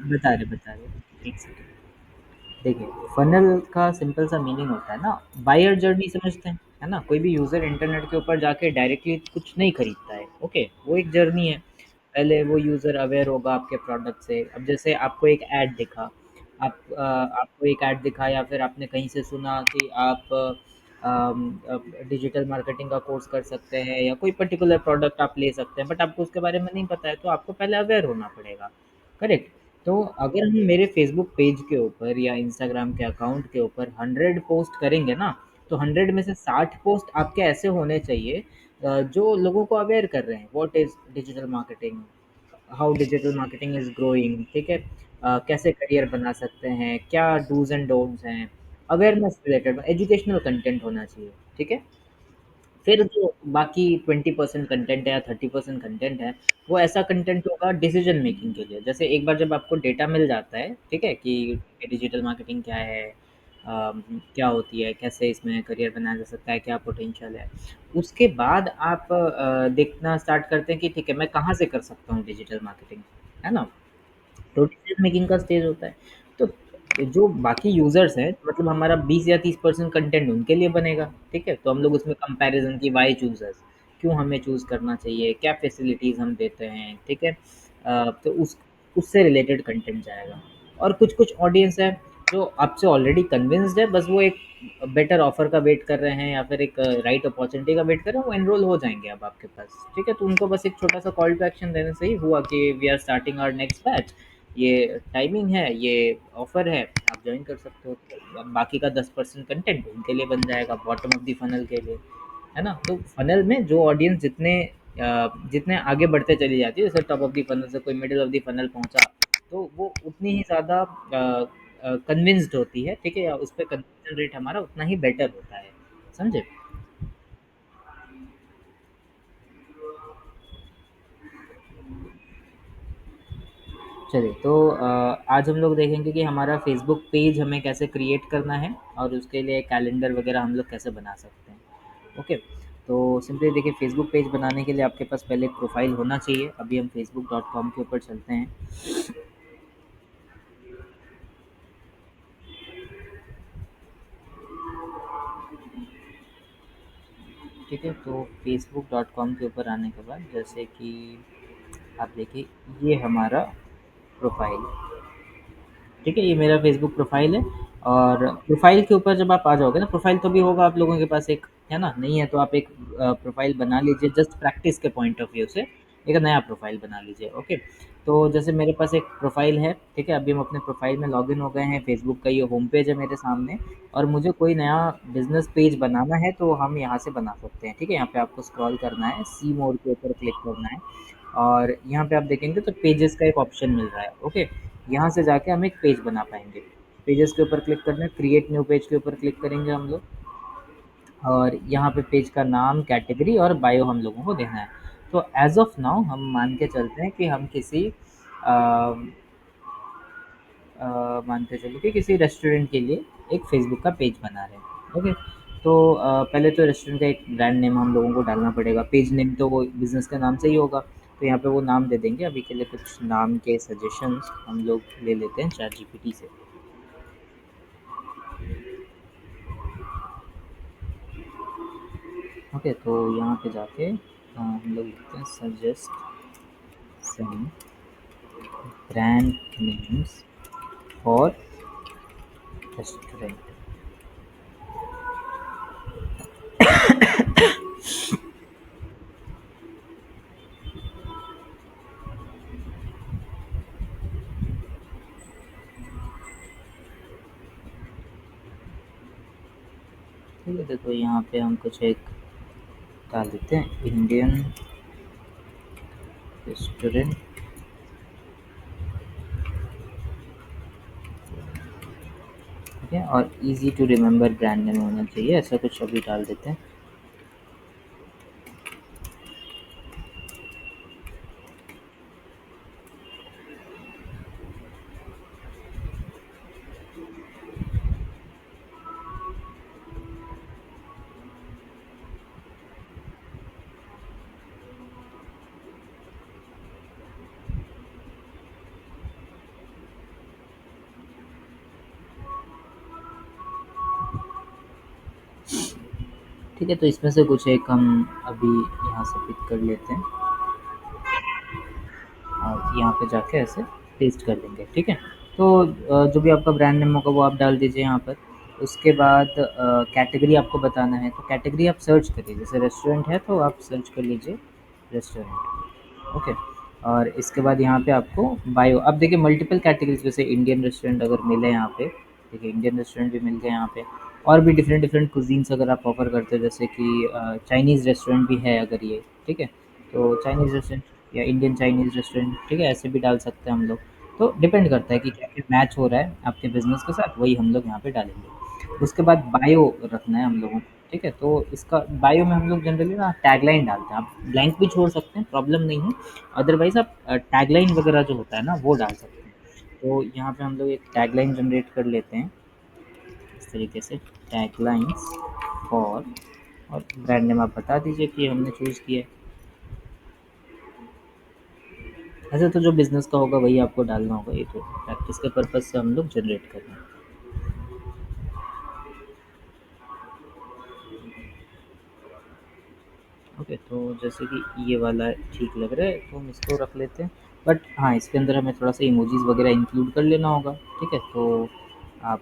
बता रहे एक सेकंड। देखिए, फनल का सिंपल सा मीनिंग होता है ना, बायर जर्नी समझते हैं, है ना? कोई भी यूज़र इंटरनेट के ऊपर जाके डायरेक्टली कुछ नहीं खरीदता है, ओके? वो एक जर्नी है। पहले वो यूज़र अवेयर होगा आपके प्रोडक्ट से। अब जैसे आपको एक ऐड दिखा, आपको एक ऐड दिखा या फिर आपने कहीं से सुना कि आप डिजिटल मार्केटिंग का कोर्स कर सकते हैं या कोई पर्टिकुलर प्रोडक्ट आप ले सकते हैं, बट आपको उसके बारे में नहीं पता है, तो आपको पहले अवेयर होना पड़ेगा, करेक्ट? तो अगर हम मेरे फेसबुक पेज के ऊपर या इंस्टाग्राम के अकाउंट के ऊपर 100 पोस्ट करेंगे ना, तो 100 में से 60 पोस्ट आपके ऐसे होने चाहिए जो लोगों को अवेयर कर रहे हैं what is digital marketing, how digital marketing is growing, ठीक है? कैसे करियर बना सकते हैं, क्या डूज एंड डोंट्स हैं, अवेयरनेस रिलेटेड एजुकेशनल कंटेंट होना चाहिए, ठीक है? फिर जो बाकी 20% कंटेंट है या 30% कंटेंट है, वो ऐसा कंटेंट होगा डिसीजन मेकिंग के लिए। जैसे एक बार जब आपको डेटा मिल जाता है, ठीक है, कि डिजिटल मार्केटिंग क्या है, क्या होती है, कैसे इसमें करियर बनाया जा सकता है, क्या पोटेंशियल है, उसके बाद आप देखना स्टार्ट करते हैं कि ठीक है, मैं कहाँ से कर सकता हूँ डिजिटल मार्केटिंग, है ना? तो डिसीजन मेकिंग का स्टेज होता है। तो जो बाकी यूज़र्स हैं, मतलब हमारा 20 या 30% कंटेंट उनके लिए बनेगा, ठीक है? तो हम लोग उसमें कंपैरिज़न की व्हाई चूज़ अस, क्यों हमें चूज़ करना चाहिए, क्या फैसिलिटीज़ हम देते हैं, ठीक है? तो उससे रिलेटेड कंटेंट जाएगा। और कुछ-कुछ ऑडियंस है जो आपसे ऑलरेडी कन्विंस्ड है, बस वो एक बेटर ऑफ़र का वेट कर रहे हैं या फिर एक राइट अपॉर्च्युनिटी का वेट कर रहे हैं, वो एनरोल हो जाएँगे अब आपके पास, ठीक है? तो उनको बस एक छोटा-सा कॉल टू एक्शन देने से ही हुआ कि we are starting our next batch, ये टाइमिंग है, ये ऑफ़र है, आप जॉइन कर सकते हो। तो बाकी का 10% कंटेंट उनके लिए बन जाएगा बॉटम ऑफ द फनल के लिए, है ना? तो फनल में जो ऑडियंस जितने आगे बढ़ते चली जाती है, जैसे टॉप ऑफ द फनल से कोई मिडल ऑफ द फनल पहुँचा, तो वो उतनी ही ज़्यादा कन्विंस्ड होती है, ठीक है? या उस पे कन्वर्जन रेट हमारा उतना ही बेटर होता है, समझे? चलिए, तो आज हम लोग देखेंगे कि हमारा फेसबुक पेज हमें कैसे क्रिएट करना है और उसके लिए कैलेंडर वगैरह हम लोग कैसे बना सकते हैं, ओके? तो सिंपली देखिए, फेसबुक पेज बनाने के लिए आपके पास पहले एक प्रोफाइल होना चाहिए। अभी हम facebook.com के ऊपर चलते हैं, ठीक है? तो facebook.com के ऊपर आने के बाद जैसे कि आप देखिए, ये हमारा प्रोफाइल, ठीक है? ये मेरा फेसबुक प्रोफाइल है। और प्रोफाइल के ऊपर जब आप आ जाओगे ना, प्रोफाइल तो भी होगा आप लोगों के पास एक, है ना? नहीं है तो आप एक प्रोफाइल बना लीजिए, जस्ट प्रैक्टिस के पॉइंट ऑफ व्यू से एक नया प्रोफाइल बना लीजिए, ओके? तो जैसे मेरे पास एक प्रोफाइल है, ठीक है? अभी हम अपने प्रोफाइल में लॉगिन हो गए हैं, फेसबुक का ये होम पेज है मेरे सामने, और मुझे कोई नया बिजनेस पेज बनाना है तो हम यहाँ से बना सकते हैं, ठीक है? यहाँ पे आपको स्क्रॉल करना है, सी मोर के ऊपर क्लिक करना है, और यहाँ पे आप देखेंगे तो पेजेस का एक ऑप्शन मिल रहा है, ओके? यहाँ से जाके हम एक पेज बना पाएंगे। पेजेस के ऊपर क्लिक करना है, क्रिएट न्यू पेज के ऊपर क्लिक करेंगे हम लोग, और यहाँ पे पेज का नाम, कैटेगरी और बायो हम लोगों को देना है। तो एज ऑफ नाउ हम मान के चलते हैं कि हम किसी मान के चलो कि किसी रेस्टोरेंट के लिए एक फेसबुक का पेज बना रहे हैं, ओके? तो पहले तो रेस्टोरेंट का एक ब्रांड नेम हम लोगों को डालना पड़ेगा, पेज नेम तो वो बिजनेस के नाम से ही होगा, तो यहाँ पे वो नाम दे देंगे। अभी के लिए कुछ नाम के सजेशंस हम लोग ले लेते हैं चैट जीपीटी से, ओके? तो यहाँ पे जाके हम लोग लिखते हैं suggest some brand names for restaurant. ठीक है, देखो यहाँ पे हम कुछ एक डाल देते हैं, इंडियन रेस्टोरेंट, ठीक है? और easy to remember brand name होना चाहिए, ऐसा कुछ अभी डाल देते हैं। ठीक है, तो इसमें से कुछ एक हम अभी यहाँ से पिक कर लेते हैं और यहाँ पे जाके ऐसे पेस्ट कर देंगे, ठीक है। तो जो भी आपका ब्रांड नेम होगा वो आप डाल दीजिए यहाँ पर। उसके बाद कैटेगरी आपको बताना है, तो कैटेगरी आप सर्च करिए, जैसे रेस्टोरेंट है तो आप सर्च कर लीजिए रेस्टोरेंट, ओके। और इसके बाद यहाँ पे आपको बायो, अब देखिए मल्टीपल कैटेगरीज, जैसे इंडियन रेस्टोरेंट अगर मिले यहाँ पे, देखिए इंडियन रेस्टोरेंट भी मिल गए यहाँ पे। और भी डिफरेंट डिफरेंट कुजीन्स अगर आप ऑफर करते हो, जैसे कि चाइनीज़ रेस्टोरेंट भी है अगर ये, ठीक है। तो चाइनीज़ रेस्टोरेंट या इंडियन चाइनीज़ रेस्टोरेंट, ठीक है, ऐसे भी डाल सकते हैं हम लोग। तो डिपेंड करता है कि क्या क्या मैच हो रहा है आपके बिज़नेस के साथ, वही हम लोग यहाँ पे डालेंगे। उसके बाद बायो रखना है हम लोगों को, ठीक है। तो इसका बायो में हम लोग जनरली ना टैगलाइन डालते हैं, आप ब्लैंक भी छोड़ सकते हैं, प्रॉब्लम नहीं है। अदरवाइज़ आप टैगलाइन वगैरह जो होता है ना वो डाल सकते हैं। तो यहाँ पे हम लोग एक टैगलाइन जनरेट कर लेते हैं इस तरीके से, टैगलाइंस फॉर, और ब्रांड नेम आप बता दीजिए कि हमने चूज़ किया है। ऐसे तो जो बिज़नेस का होगा वही आपको डालना होगा, ये तो प्रैक्टिस के पर्पज़ से हम लोग जनरेट कर रहे हैं। ओके, तो जैसे कि ये वाला ठीक लग रहा है तो हम इसको रख लेते हैं। बट हाँ, इसके अंदर हमें थोड़ा सा इमोजीज़ वगैरह इंक्लूड कर लेना होगा, ठीक है। तो आप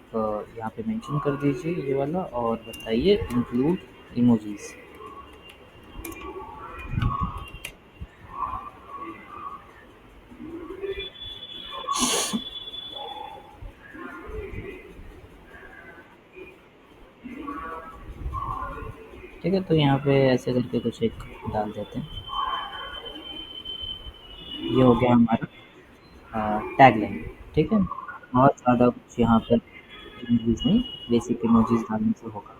यहाँ पे मेंशन कर दीजिए ये वाला और बताइए इंक्लूड इमोजीज़। ठीक है, तो यहाँ पे ऐसे करके कुछ एक डाल देते हैं। ये हो गया हमारा टैगलाइन, ठीक है। बहुत ज़्यादा कुछ यहाँ पर इमोजीज़ नहीं, बेसिक इमोजीज़ डालने से होगा,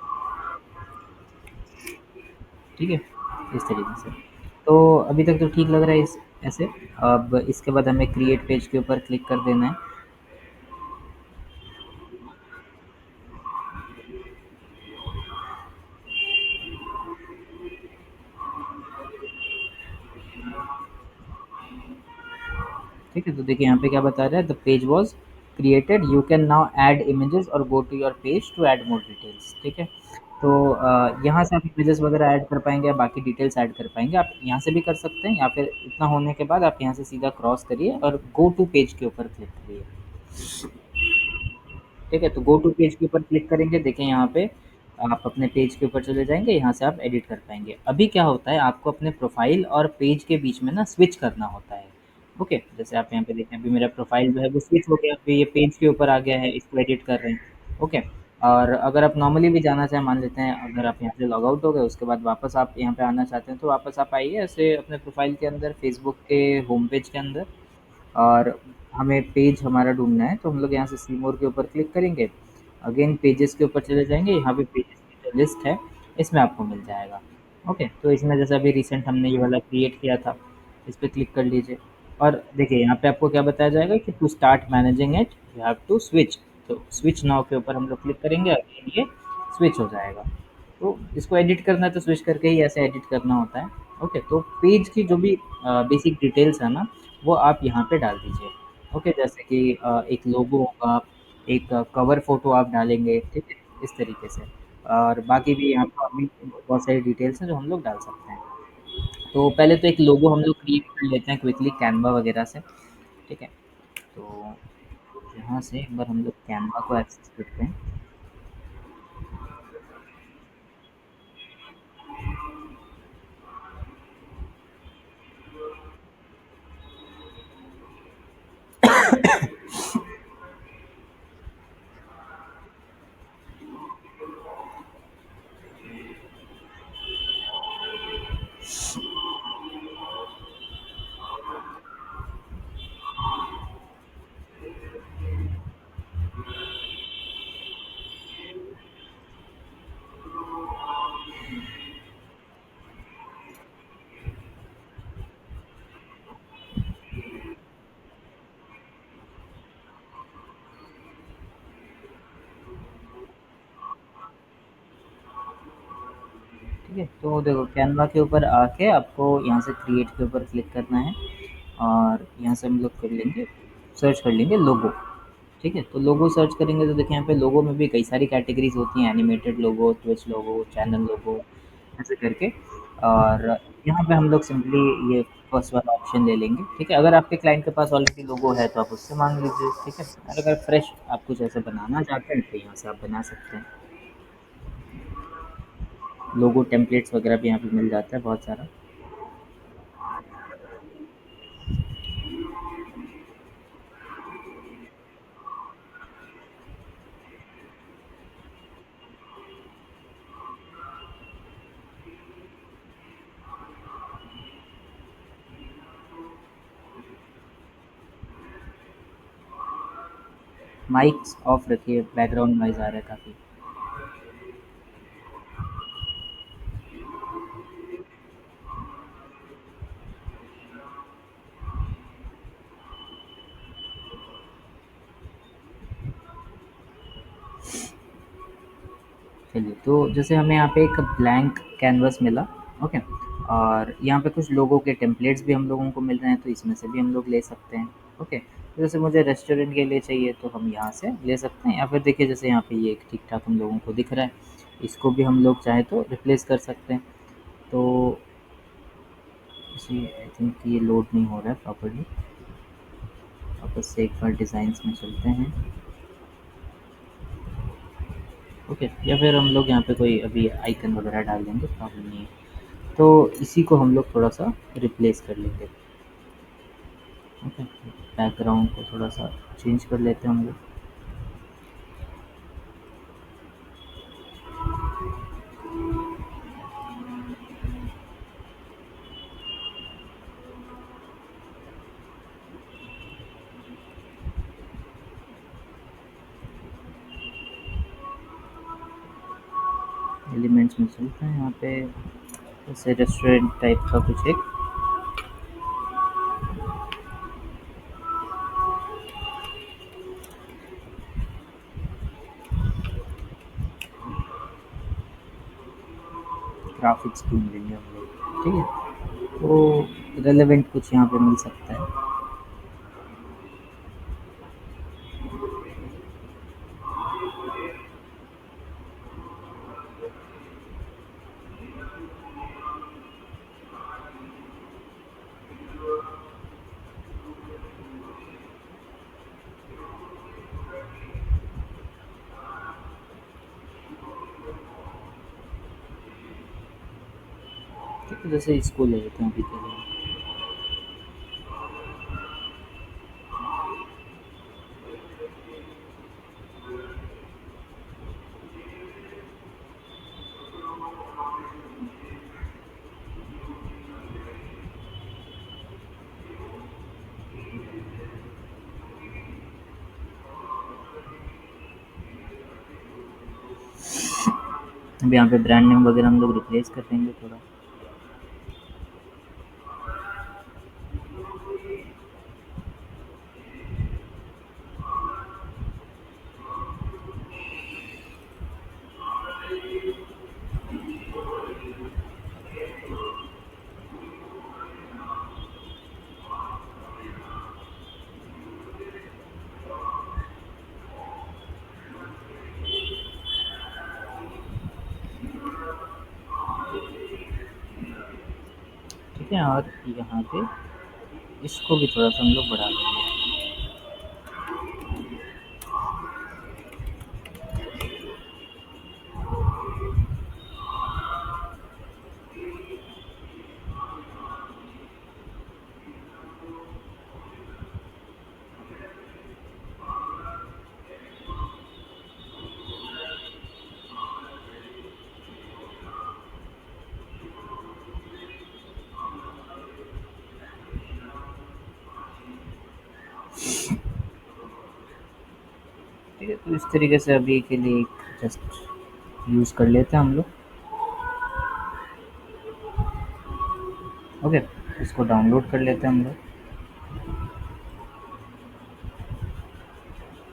ठीक है, इस तरीके से। तो अभी तक तो ठीक लग रहा है इस ऐसे। अब इसके बाद हमें क्रिएट पेज के ऊपर क्लिक कर देना है। ठीक है, तो देखिए यहाँ पे क्या बता रहा है, the page was created, you can now add images और go to your page to add more details, ठीक है। तो यहाँ से आप इमेजेस वगैरह ऐड कर पाएंगे या बाकी डिटेल्स ऐड कर पाएंगे, आप यहाँ से भी कर सकते हैं, या फिर इतना होने के बाद आप यहाँ से सीधा क्रॉस करिए और गो टू पेज के ऊपर क्लिक करिए। ठीक है, तो गो टू पेज के ऊपर क्लिक करेंगे, देखें यहाँ पे आप अपने पेज के ऊपर चले जाएंगे, यहाँ से आप एडिट कर पाएंगे। अभी क्या होता है, आपको अपने प्रोफाइल और पेज के बीच में ना स्विच करना होता है, ओके। जैसे आप यहाँ पे देखें, अभी मेरा प्रोफाइल जो है वो स्विच हो गया, अभी ये पेज के ऊपर आ गया है, इसको एडिट कर रहे हैं, ओके। और अगर आप नॉर्मली भी जाना चाहें, मान लेते हैं अगर आप यहाँ से लॉग आउट हो गए, उसके बाद वापस आप यहाँ पे आना चाहते हैं, तो वापस आप आइए ऐसे अपने प्रोफाइल के अंदर, फेसबुक के होम पेज के अंदर, और हमें पेज हमारा ढूँढना है, तो हम लोग यहाँ से सी मोर के ऊपर क्लिक करेंगे। अगेन पेजेस के ऊपर चले जाएँगे, यहाँ पे पेजेस की जो लिस्ट है, इसमें आपको मिल जाएगा। ओके, तो इसमें जैसे अभी रिसेंट हमने ये वाला क्रिएट किया था, इस पे क्लिक कर लीजिए। और देखिए यहाँ पे आपको क्या बताया जाएगा कि to start managing it you have to switch, तो स्विच नाउ के ऊपर हम लोग क्लिक करेंगे, अगेन ये स्विच हो जाएगा। तो इसको एडिट करना है तो स्विच करके ही ऐसे एडिट करना होता है। ओके, तो पेज की जो भी बेसिक डिटेल्स है ना, वो आप यहाँ पे डाल दीजिए। ओके, जैसे कि एक लोगो होगा, एक कवर फ़ोटो आप डालेंगे, ठीक है? इस तरीके से। और बाकी भी यहाँ पर अभी बहुत सारी डिटेल्स हैं जो हम लोग डाल सकते हैं। तो पहले तो एक लोगो हम लोग क्रिएट कर लेते हैं क्विकली कैनवा वगैरह से, ठीक है? तो यहाँ से एक बार हम लोग कैनवा को एक्सेस करते हैं। ठीक है, तो देखो कैनवा के ऊपर आके आपको यहाँ से क्रिएट के ऊपर क्लिक करना है, और यहाँ से हम लोग कर लेंगे, सर्च कर लेंगे लोगो। ठीक है, तो लोगो सर्च करेंगे तो देखिए यहाँ पे लोगो में भी कई सारी कैटेगरीज होती हैं, एनिमेटेड लोगो, ट्विच लोगो, चैनल लोगो, ऐसे करके। और यहाँ पे हम लोग सिंपली ये फर्स्ट वाला ऑप्शन ले लेंगे, ठीक है? अगर आपके क्लाइंट के पास ऑलरेडी लोगो है तो आप उससे माँग लीजिए, ठीक है? और अगर फ्रेश आप कुछ ऐसे बनाना चाहते हैं तो यहाँ से आप बना सकते हैं। लोगो टेम्पलेट्स वगैरह भी यहाँ पे मिल जाता है बहुत सारा। माइक्स ऑफ रखिए, बैकग्राउंड नॉइज़ आ रहा है काफ़ी। चलिए, तो जैसे हमें यहाँ पे एक ब्लैंक कैनवस मिला, ओके? और यहाँ पे कुछ लोगों के टेम्पलेट्स भी हम लोगों को मिल रहे हैं, तो इसमें से भी हम लोग ले सकते हैं, ओके? तो जैसे मुझे रेस्टोरेंट के लिए चाहिए तो हम यहाँ से ले सकते हैं, या फिर देखिए जैसे यहाँ पे ये एक ठीक-ठाक हम लोगों को दिख रहा है, इसको भी हम लोग चाहें तो रिप्लेस कर सकते हैं। तो इसी आई थिंक ये लोड नहीं हो रहा है प्रॉपर्ली। वापस से एक बार डिज़ाइंस में चलते हैं, ओके? या फिर हम लोग यहाँ पे कोई अभी आइकन वगैरह डाल देंगे, प्रॉब्लम नहीं है। तो इसी को हम लोग थोड़ा सा रिप्लेस कर लेंगे, ओके? बैकग्राउंड को थोड़ा सा चेंज कर लेते हैं हम लोग। एलिमेंट्स में चलते हैं यहाँ पे, जैसे रेस्टोरेंट टाइप का कुछ एक ग्राफिक्स ढूंढ लेंगे हम लोग, ठीक है? तो रेलेवेंट कुछ यहाँ पे मिल सकता है। ठीक है, जैसे इसको ले लेते हैं अभी के लिए। अब यहाँ पे ब्रांड नेम वगैरह हम लोग रिप्लेस कर देंगे थोड़ा। ठीक है, और यहाँ पे इसको भी थोड़ा सा हम लोग बढ़ा देंगे। ठीक है, तो इस तरीके से अभी के लिए जस्ट यूज़ कर लेते हैं हम लोग, ओके? इसको डाउनलोड कर लेते हैं हम लोग,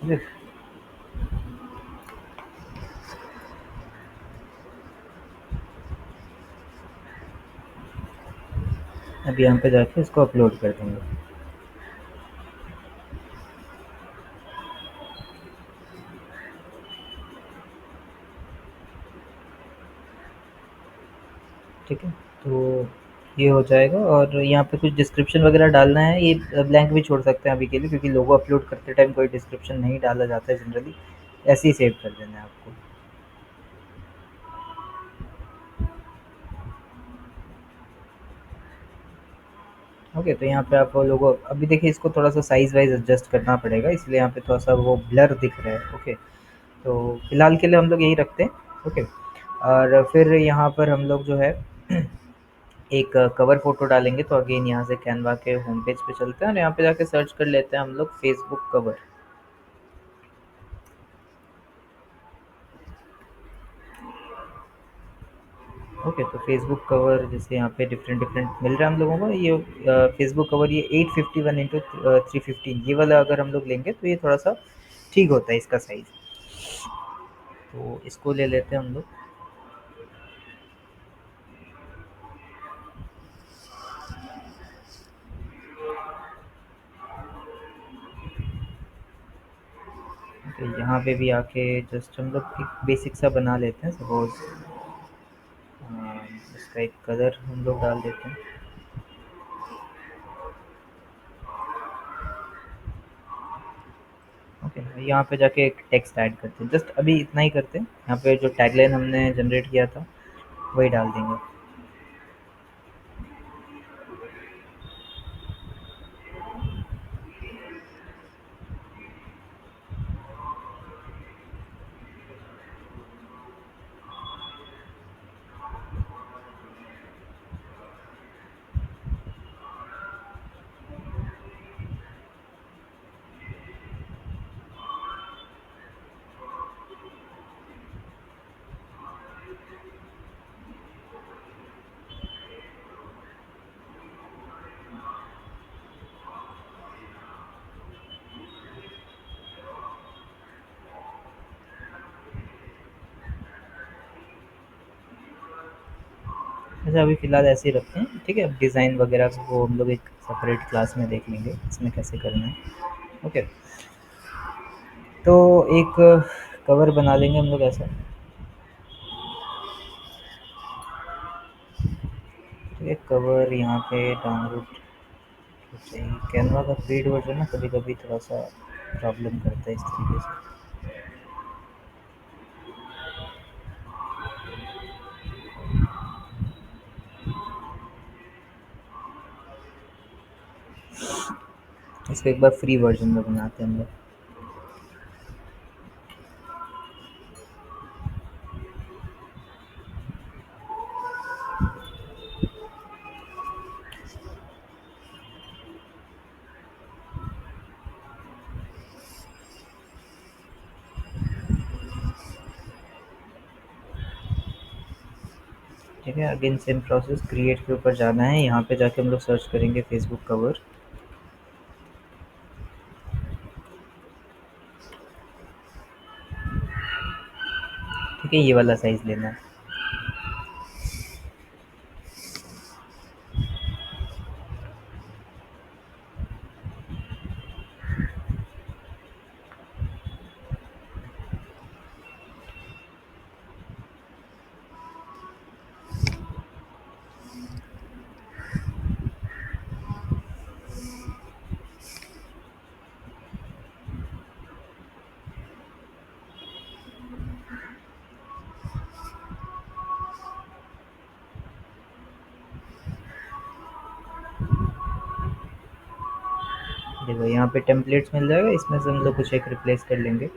ओके? अब यहाँ पे जाके इसको अपलोड कर देंगे। ठीक है। तो ये हो जाएगा और यहाँ पे कुछ डिस्क्रिप्शन वगैरह डालना है, ये ब्लैंक भी छोड़ सकते हैं अभी के लिए, क्योंकि लोगो अपलोड करते टाइम कोई डिस्क्रिप्शन नहीं डाला जाता है जनरली, ऐसे ही सेव कर देना है आपको। ओके, तो यहाँ पे आप लोगो अभी देखिए, इसको थोड़ा सा साइज़ वाइज़ एडजस्ट करना पड़ेगा, इसलिए यहाँ पे थोड़ा सा वो ब्लर दिख रहा है। ओके, तो फिलहाल के लिए हम लोग यही रखते हैं। ओके, और फिर यहाँ पर हम लोग जो है एक कवर फ़ोटो डालेंगे, तो अगेन यहाँ से कैनवा के होम पेज पे चलते हैं और यहाँ पे जाके सर्च कर लेते हैं हम लोग फेसबुक कवर। ओके, तो फेसबुक कवर जैसे यहाँ पे डिफरेंट डिफरेंट मिल रहा है हम लोगों को, ये फेसबुक कवर ये 851 इंटू 315, ये वाला अगर हम लोग लेंगे तो ये थोड़ा सा ठीक होता है इसका साइज़। तो इसको ले लेते हैं हम लोग। तो यहाँ पे भी आके जस्ट हम लोग एक बेसिक सा बना लेते हैं, सपोज इसका एक कलर हम लोग डाल देते हैं। ओके, यहाँ पे जाके एक टेक्स्ट ऐड करते हैं, जस्ट अभी इतना ही करते हैं। यहाँ पे जो टैगलाइन हमने जनरेट किया था वही डाल देंगे। अच्छा, अभी फ़िलहाल ऐसे ही रखते हैं, ठीक है। अब डिज़ाइन वगैरह को हम लोग एक सेपरेट क्लास में देख लेंगे, इसमें कैसे करना है। ओके, तो एक कवर बना लेंगे हम लोग ऐसा, ठीक है। कवर यहाँ पे डाउनलोड चाहिए, कैनवा का पेड वर्जन ना कभी कभी थोड़ा सा प्रॉब्लम करता है इस तरीके से। इसको एक बार फ्री वर्जन में बनाते हैं हम लोग। ठीक है, अगेन सेम प्रोसेस, क्रिएट के ऊपर जाना है, यहाँ पे जाके हम लोग सर्च करेंगे फेसबुक कवर। ठीक है, ये वाला साइज़ लेना है। देखो यहाँ पे टेम्पलेट्स मिल जाएगा, इसमें से हम लोग कुछ एक रिप्लेस कर लेंगे।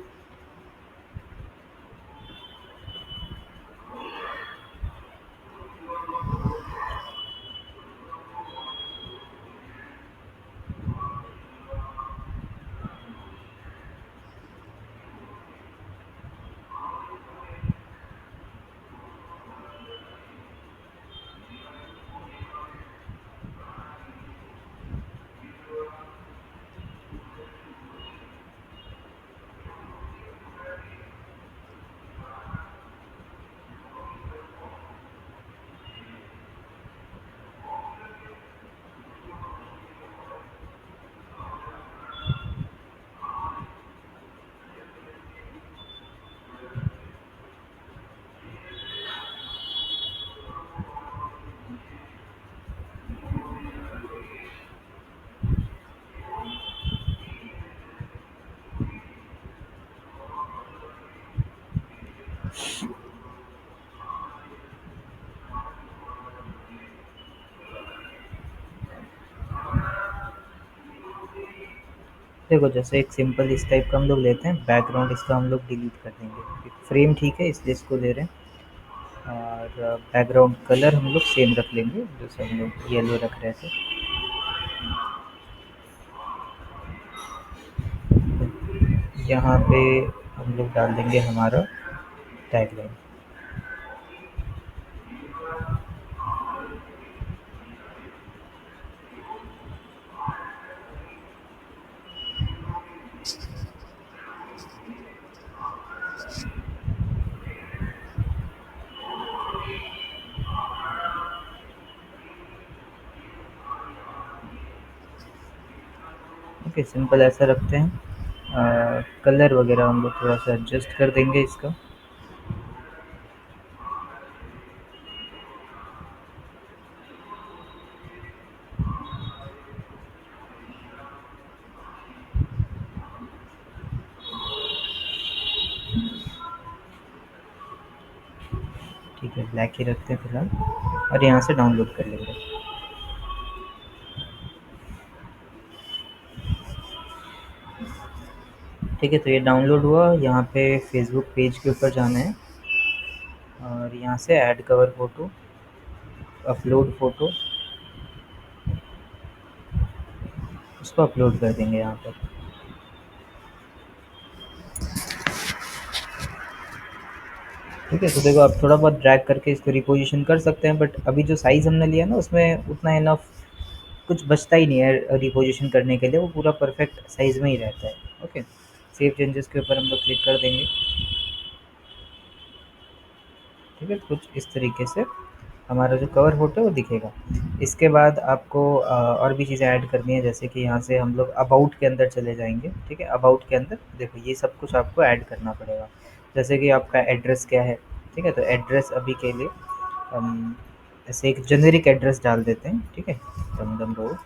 देखो जैसे एक सिंपल इस टाइप का हम लोग लेते हैं, बैकग्राउंड इसका हम लोग डिलीट कर देंगे, फ्रेम ठीक है इसलिए इसको ले रहे हैं। और बैकग्राउंड कलर हम लोग सेम रख लेंगे, जैसे हम लोग येलो रख रहे थे। यहाँ पे हम लोग डाल देंगे हमारा टैगलाइन। ओके, सिंपल ऐसा रखते हैं। कलर वगैरह हम लोग थोड़ा सा एडजस्ट कर देंगे इसका। ठीक है, ब्लैक ही रखते हैं फिलहाल, और यहाँ से डाउनलोड कर लेंगे। ठीक है, तो ये डाउनलोड हुआ। यहाँ पे फेसबुक पेज के ऊपर जाना है, और यहाँ से add cover photo, upload photo, उसको अपलोड कर देंगे यहाँ पर। ठीक है, तो देखो आप थोड़ा बहुत ड्रैग करके इसको रिपोजिशन कर सकते हैं, बट अभी जो साइज़ हमने लिया ना उसमें उतना इनफ कुछ बचता ही नहीं है रिपोजिशन करने के लिए, वो पूरा परफेक्ट साइज़ में ही रहता है। ओके, सेव चेंजेस के ऊपर हम लोग क्लिक कर देंगे। ठीक है, कुछ इस तरीके से हमारा जो कवर फ़ोटो है वो दिखेगा। इसके बाद आपको और भी चीज़ें ऐड करनी है, जैसे कि यहाँ से हम लोग अबाउट के अंदर चले जाएँगे। ठीक है, अबाउट के अंदर देखो ये सब कुछ आपको ऐड करना पड़ेगा। जैसे कि आपका एड्रेस क्या है, ठीक है? तो एड्रेस अभी के लिए हम ऐसे एक जेनेरिक एड्रेस डाल देते हैं, ठीक है? दमदम रोड।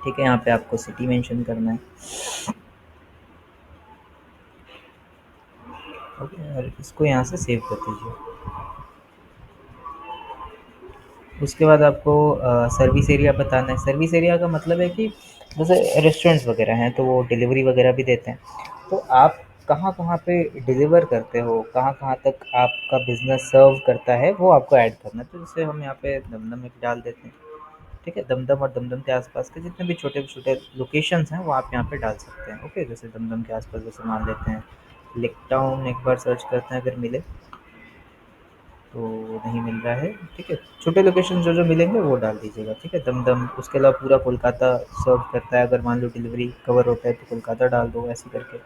ठीक है, यहाँ पे आपको सिटी मेंशन करना है। ओके, और इसको यहाँ से सेव कर दीजिए। उसके बाद आपको सर्विस एरिया बताना है। सर्विस एरिया का मतलब है कि जैसे रेस्टोरेंट्स वगैरह हैं तो वो डिलीवरी वगैरह भी देते हैं। तो आप कहाँ-कहाँ पे डिलीवर करते हो, कहाँ-कहाँ तक आपका बिज़नेस सर्व करता है, वो आपको ऐड करना है। तो जैसे हम यहाँ पे दमदम एक डाल देते हैं, ठीक है? दमदम और दमदम के आस-पास के जितने भी छोटे-छोटे लोकेशंस हैं, वो आप यहाँ पे डाल सकते हैं। ओके, जैसे दमदम के आस-पास जैसे मान लेते हैं लेक टाउन, एक बार सर्च करते हैं अगर मिले। तो नहीं मिल रहा है, ठीक है? छोटे लोकेशन जो-जो मिलेंगे वो डाल दीजिएगा, ठीक है? दमदम, उसके अलावा पूरा कोलकाता सर्व करता है, अगर मान लो डिलीवरी कवर होता है तो कोलकाता डाल दो, ऐसे करके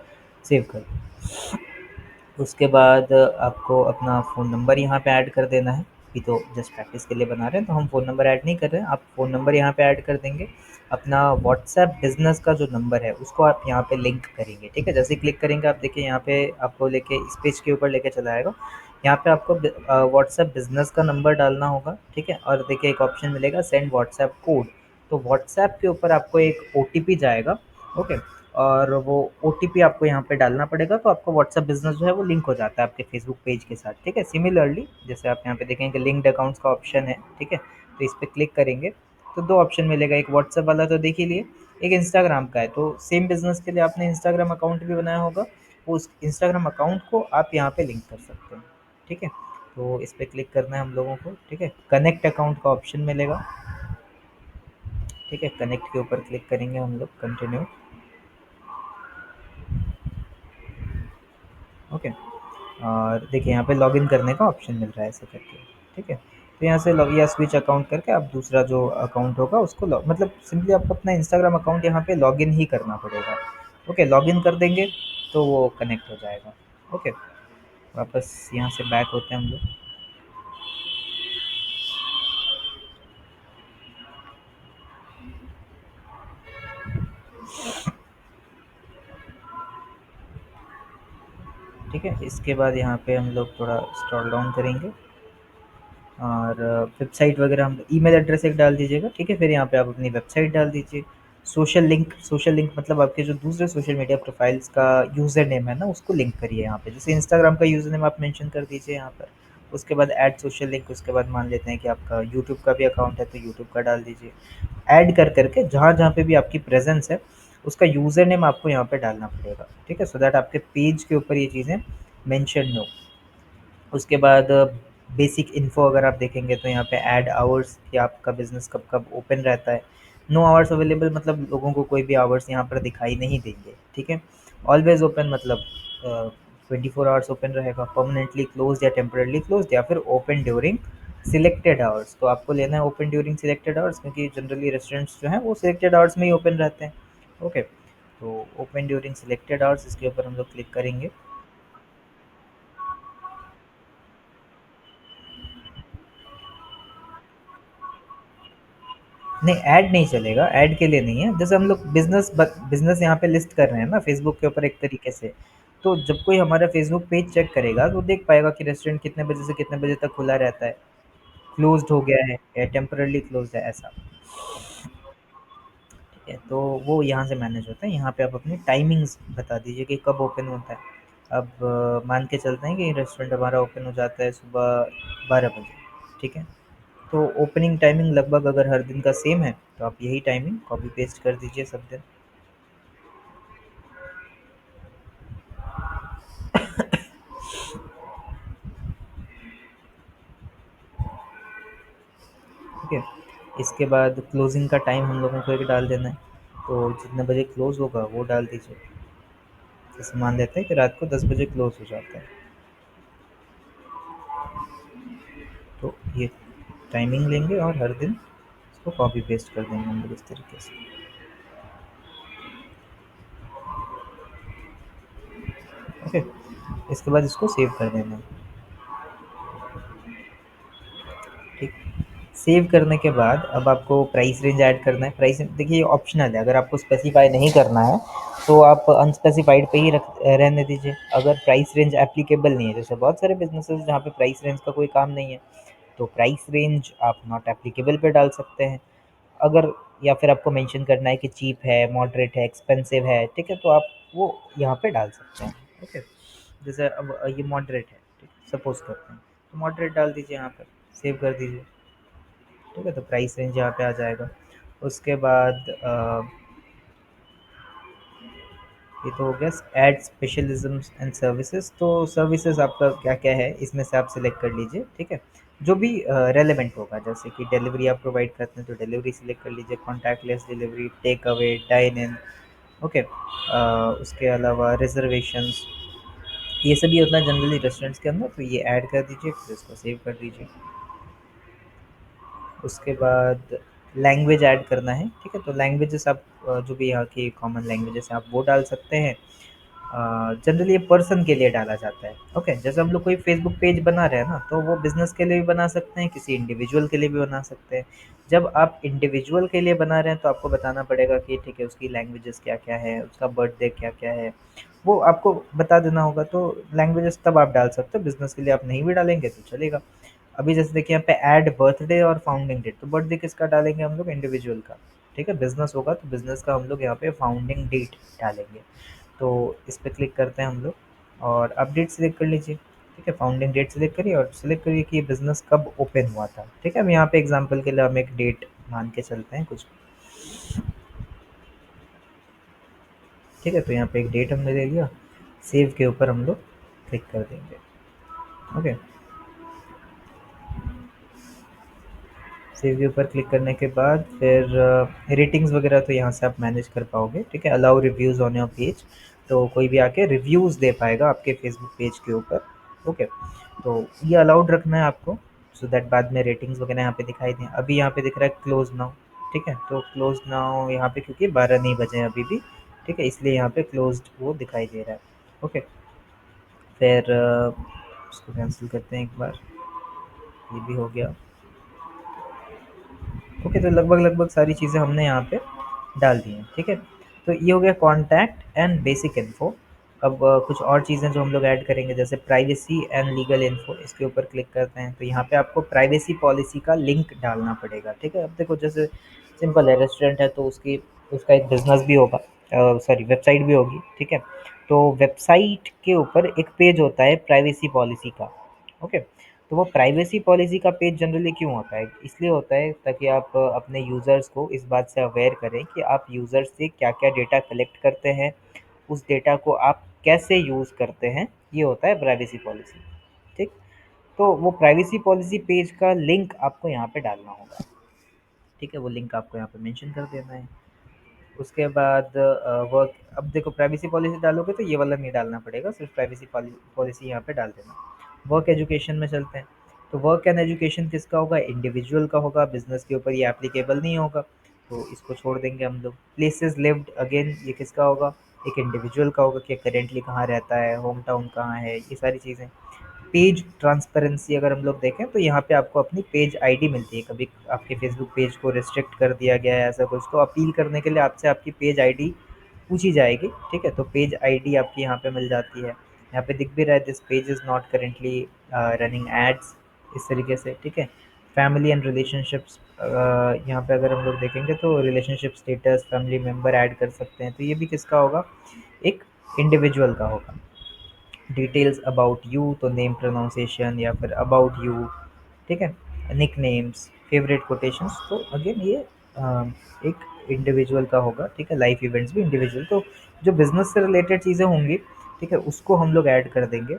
सेव कर दो। उसके बाद आपको अपना फ़ोन नंबर यहाँ पे ऐड कर देना है। अभी तो जस्ट प्रैक्टिस के लिए बना रहे हैं, तो हम फ़ोन नंबर ऐड नहीं कर रहे हैं। आप फ़ोन नंबर यहाँ पे ऐड कर देंगे। अपना व्हाट्सएप बिज़नेस का जो नंबर है, उसको आप यहाँ पे लिंक करेंगे, ठीक है? जैसे ही क्लिक करेंगे आप देखिए यहाँ पे आपको लेके इस पेज के ऊपर लेके चला आएगा। यहाँ पे आपको व्हाट्सएप बिज़नेस का नंबर डालना होगा, ठीक है? और देखिए एक ऑप्शन मिलेगा सेंड व्हाट्सएप कोड। तो व्हाट्सएप के ऊपर आपको एक ओटीपी जाएगा, ओके? और वो ओटीपी आपको यहाँ पे डालना पड़ेगा, तो आपका व्हाट्सएप बिज़नेस जो है वो लिंक हो जाता है आपके फेसबुक पेज के साथ, ठीक है? सिमिलरली जैसे आप यहाँ पे देखेंगे लिंक्ड अकाउंट्स का ऑप्शन है, ठीक है? तो इस पे क्लिक करेंगे तो 2 ऑप्शन मिलेगा, एक व्हाट्सएप वाला तो देख ही लिए, एक इंस्टाग्राम का है। तो सेम बिज़नेस के लिए आपने इंस्टाग्राम अकाउंट भी बनाया होगा, वो उस इंस्टाग्राम अकाउंट को आप यहाँ पे लिंक कर सकते हैं, ठीक है? तो इस पे क्लिक करना है हम लोगों को, ठीक है? कनेक्ट अकाउंट का ऑप्शन मिलेगा, ठीक है? कनेक्ट के ऊपर क्लिक करेंगे हम लोग, कंटिन्यू, ओके। और देखिए यहाँ पे लॉगिन करने का ऑप्शन मिल रहा है ऐसे करके, ठीक है? तो यहाँ से लॉग या स्विच अकाउंट करके आप दूसरा जो अकाउंट होगा उसको लॉग मतलब सिंपली आपको अपना इंस्टाग्राम अकाउंट यहाँ पे लॉगिन ही करना पड़ेगा। ओके, लॉगिन कर देंगे तो वो कनेक्ट हो जाएगा। ओके, वापस यहाँ से बैक होते हैं हम लोग। ठीक है, इसके बाद यहाँ पे हम लोग थोड़ा स्क्रॉल डाउन करेंगे, और वेबसाइट वगैरह हम ईमेल एड्रेस एक डाल दीजिएगा, ठीक है? फिर यहाँ पे आप अपनी वेबसाइट डाल दीजिए। सोशल लिंक मतलब आपके जो दूसरे सोशल मीडिया प्रोफाइल्स का यूज़र नेम है ना, उसको लिंक करिए यहाँ पे। जैसे इंस्टाग्राम का यूज़र नेम आप मेंशन कर दीजिए यहाँ पर, उसके बाद ऐड सोशल लिंक, उसके बाद मान लेते हैं कि आपका यूट्यूब का भी अकाउंट है तो यूट्यूब का डाल दीजिए। ऐड कर करके जहाँ जहाँ पे भी आपकी प्रेजेंस है, उसका यूज़र नेम आपको यहाँ पे डालना पड़ेगा, ठीक है, सो दैट आपके पेज के ऊपर ये चीज़ें मेंशन हो। उसके बाद बेसिक इन्फो अगर आप देखेंगे तो यहाँ पे ऐड आवर्स कि आपका बिजनेस कब कब ओपन रहता है। नो आवर्स अवेलेबल मतलब लोगों को कोई भी आवर्स यहाँ पर दिखाई नहीं देंगे, ठीक है। ऑलवेज ओपन मतलब 24 आवर्स ओपन रहेगा। परमानेंटली क्लोज या टेम्परली क्लोज या फिर ओपन ड्यूरिंग सिलेक्टेड आवर्स, तो आपको लेना है ओपन ड्यूरिंग सिलेक्टेड आवर्स, क्योंकि जनरली रेस्टोरेंट्स जो हैं वो सिलेक्टेड आवर्स में ही ओपन रहते हैं। ओके, तो ओपन ड्यूरिंग सिलेक्टेड आवर्स, इसके ऊपर हम लोग क्लिक करेंगे। नहीं, ऐड नहीं चलेगा, ऐड के लिए नहीं है। जैसे हम लोग बिज़नेस यहाँ पे लिस्ट कर रहे हैं ना फ़ेसबुक के ऊपर एक तरीके से, तो जब कोई हमारा फ़ेसबुक पेज चेक करेगा, तो देख पाएगा कि रेस्टोरेंट कितने बजे से कितने बजे तक खुला रहता है, क्लोज़्ड हो गया है या टेम्परेरी क्लोज़्ड है, ऐसा। ठीक है, तो वो यहाँ से मैनेज होता है। यहाँ पे आप अपनी टाइमिंग्स बता दीजिए कि कब ओपन होता है। अब मान के चलते हैं कि रेस्टोरेंट हमारा ओपन हो जाता है सुबह 12 बजे, ठीक है? तो ओपनिंग टाइमिंग लगभग अगर हर दिन का सेम है, तो आप यही टाइमिंग कॉपी पेस्ट कर दीजिए सब दिन। ठीक है, इसके बाद क्लोजिंग का टाइम हम लोगों को एक डाल देना है, तो जितने बजे क्लोज होगा वो डाल दीजिए। जैसे मान लेते हैं कि रात को 10 बजे क्लोज हो जाता है, तो ये टाइमिंग लेंगे और हर दिन इसको कॉपी पेस्ट कर देंगे हम लोग इस तरीके से। ओके, इसके बाद इसको सेव कर देना है। ठीक, सेव करने के बाद अब आपको प्राइस रेंज ऐड करना है। प्राइस देखिए, ये ऑप्शनल है, अगर आपको स्पेसिफाई नहीं करना है तो आप अनस्पेसिफाइड पे ही रहने दीजिए। अगर प्राइस रेंज एप्लीकेबल नहीं है, जैसे बहुत सारे बिजनेसेस जहाँ पे प्राइस रेंज का कोई काम नहीं है, तो प्राइस रेंज आप नॉट एप्लीकेबल पे डाल सकते हैं। अगर या फिर आपको मेंशन करना है कि चीप है, मॉडरेट है, एक्सपेंसिव है, ठीक है, तो आप वो यहाँ पे डाल सकते हैं। ओके, जैसे अब ये मॉडरेट है, ठीक है, सपोज करते हैं, तो मॉडरेट डाल दीजिए यहाँ पर, सेव कर दीजिए। ठीक है, तो प्राइस रेंज यहाँ पे आ जाएगा। उसके बाद ये तो हो गया ऐड स्पेशलिज्म्स एंड सर्विसेज। तो सर्विसेज आपका क्या क्या है, इसमें से आप सिलेक्ट कर लीजिए, ठीक है, जो भी रेलेवेंट होगा। जैसे कि डिलीवरी आप प्रोवाइड करते हैं तो डिलीवरी सिलेक्ट कर लीजिए, contactless delivery, take away, dine in. Okay, उसके अलावा रिजर्वेशंस, ये सभी होता है जनरली रेस्टोरेंट्स के अंदर, तो ये ऐड कर दीजिए, फिर इसको सेव कर दीजिए। उसके बाद लैंग्वेज ऐड करना है, ठीक है, तो लैंग्वेजेस आप जो भी यहाँ की कॉमन लैंग्वेजेस हैं आप वो डाल सकते हैं। जनरली ये पर्सन के लिए डाला जाता है। ओके, जैसे हम लोग कोई फेसबुक पेज बना रहे हैं ना, तो वो बिजनेस के लिए भी बना सकते हैं, किसी इंडिविजुअल के लिए भी बना सकते हैं। जब आप इंडिविजुअल के लिए बना रहे हैं तो आपको बताना पड़ेगा कि ठीक है, उसकी लैंग्वेजेस क्या क्या है, उसका बर्थडे क्या क्या है, वो आपको बता देना होगा। तो लैंग्वेजेस तब आप डाल सकते हो, बिजनेस के लिए आप नहीं भी डालेंगे तो चलेगा। अभी जैसे देखिए यहाँ पे ऐड बर्थडे और फाउंडिंग डेट, तो बर्थडे किसका डालेंगे हम लोग, इंडिविजुअल का। ठीक है, बिजनेस होगा तो बिजनेस का हम लोग यहाँ पे फाउंडिंग डेट डालेंगे। तो इस पे क्लिक करते हैं हम लोग और अपडेट सेलेक्ट कर लीजिए। ठीक है, फाउंडिंग डेट सेलेक्ट करिए और सेलेक्ट करिए कि ये बिजनेस कब ओपन हुआ था। ठीक है, अब यहाँ पे एग्जांपल के लिए हम एक डेट मान के चलते हैं कुछ। ठीक है, तो यहाँ पे एक डेट हमने ले लिया, सेव के ऊपर हम लोग क्लिक कर देंगे। ओके, सेव के ऊपर क्लिक करने के बाद फिर रेटिंग्स वगैरह तो यहाँ से आप मैनेज कर पाओगे। ठीक है, allow reviews on your page, तो कोई भी आके रिव्यूज़ दे पाएगा आपके फेसबुक पेज के ऊपर। ओके, तो ये अलाउड रखना है आपको, सो दैट बाद में रेटिंग्स वगैरह यहाँ पे दिखाई दें। अभी यहाँ पे दिख रहा है क्लोज नाउ। ठीक है, तो क्लोज नाउ यहाँ पे क्योंकि 12 नहीं बजे हैं अभी भी, ठीक है, इसलिए यहाँ पे क्लोज वो दिखाई दे रहा है। ओके, फिर इसको कैंसिल करते हैं एक बार, ये भी हो गया। ओके, तो लगभग लगभग सारी चीज़ें हमने यहाँ पे डाल दी हैं। ठीक है, तो ये हो गया कॉन्टैक्ट एंड बेसिक इन्फो। अब कुछ और चीज़ें जो हम लोग ऐड करेंगे, जैसे प्राइवेसी एंड लीगल इन्फो, इसके ऊपर क्लिक करते हैं तो यहाँ पे आपको प्राइवेसी पॉलिसी का लिंक डालना पड़ेगा। ठीक है, अब देखो जैसे सिंपल है, रेस्टोरेंट है तो उसकी उसका एक बिज़नेस भी होगा, सॉरी वेबसाइट भी होगी, ठीक है? तो वेबसाइट के ऊपर एक पेज होता है प्राइवेसी पॉलिसी का, ओके? तो वो प्राइवेसी पॉलिसी का पेज जनरली क्यों होता है? इसलिए होता है ताकि आप अपने यूज़र्स को इस बात से अवेयर करें कि आप यूज़र से क्या-क्या डेटा कलेक्ट करते हैं, उस डेटा को आप कैसे यूज़ करते हैं, ये होता है प्राइवेसी पॉलिसी, ठीक? तो वो प्राइवेसी पॉलिसी पेज का लिंक आपको यहाँ पे डालना होगा, ठीक है? वो लिंक आपको यहाँ पे मेंशन कर देना है। उसके बाद वर्क, अब देखो प्राइवेसी पॉलिसी डालोगे तो ये वाला नहीं डालना पड़ेगा, सिर्फ प्राइवेसी पॉलिसी यहाँ पे डाल देना। वर्क एजुकेशन में चलते हैं। तो वर्क एंड एजुकेशन किसका होगा? इंडिविजुअल का होगा, बिजनेस के ऊपर ये एप्लीकेबल नहीं होगा, तो इसको छोड़ देंगे हम लोग। प्लेसेस लिव्ड, अगेन ये किसका होगा? एक इंडिविजुअल का होगा कि करेंटली कहाँ रहता है, होम टाउन कहाँ है, ये सारी चीज़ें। पेज ट्रांसपेरेंसी अगर हम लोग देखें तो यहाँ पे आपको अपनी पेज आईडी मिलती है। कभी आपके फेसबुक पेज को रिस्ट्रिक्ट कर दिया गया है ऐसा कुछ, तो अपील करने के लिए आपसे आपकी पेज आईडी पूछी जाएगी, ठीक है? तो पेज आईडी आपकी यहाँ पे मिल जाती है। यहाँ पे दिख भी रहा है, this page is not currently running ads, इस तरीके से, ठीक है? फैमिली एंड रिलेशनशिप्स, यहाँ पे अगर हम लोग देखेंगे तो relationship status, family member add कर सकते हैं, तो ये भी किसका होगा? एक इंडिविजुअल का होगा। डिटेल्स अबाउट यू, तो नेम प्रोनाउंसिएशन या फिर अबाउट यू, ठीक है? निक नेम्स, फेवरेट कोटेशंस, तो अगेन ये एक इंडिविजुअल का होगा, ठीक है? लाइफ इवेंट्स भी इंडिविजुअल, तो जो बिजनेस से रिलेटेड चीज़ें होंगी, ठीक है, उसको हम लोग ऐड कर देंगे,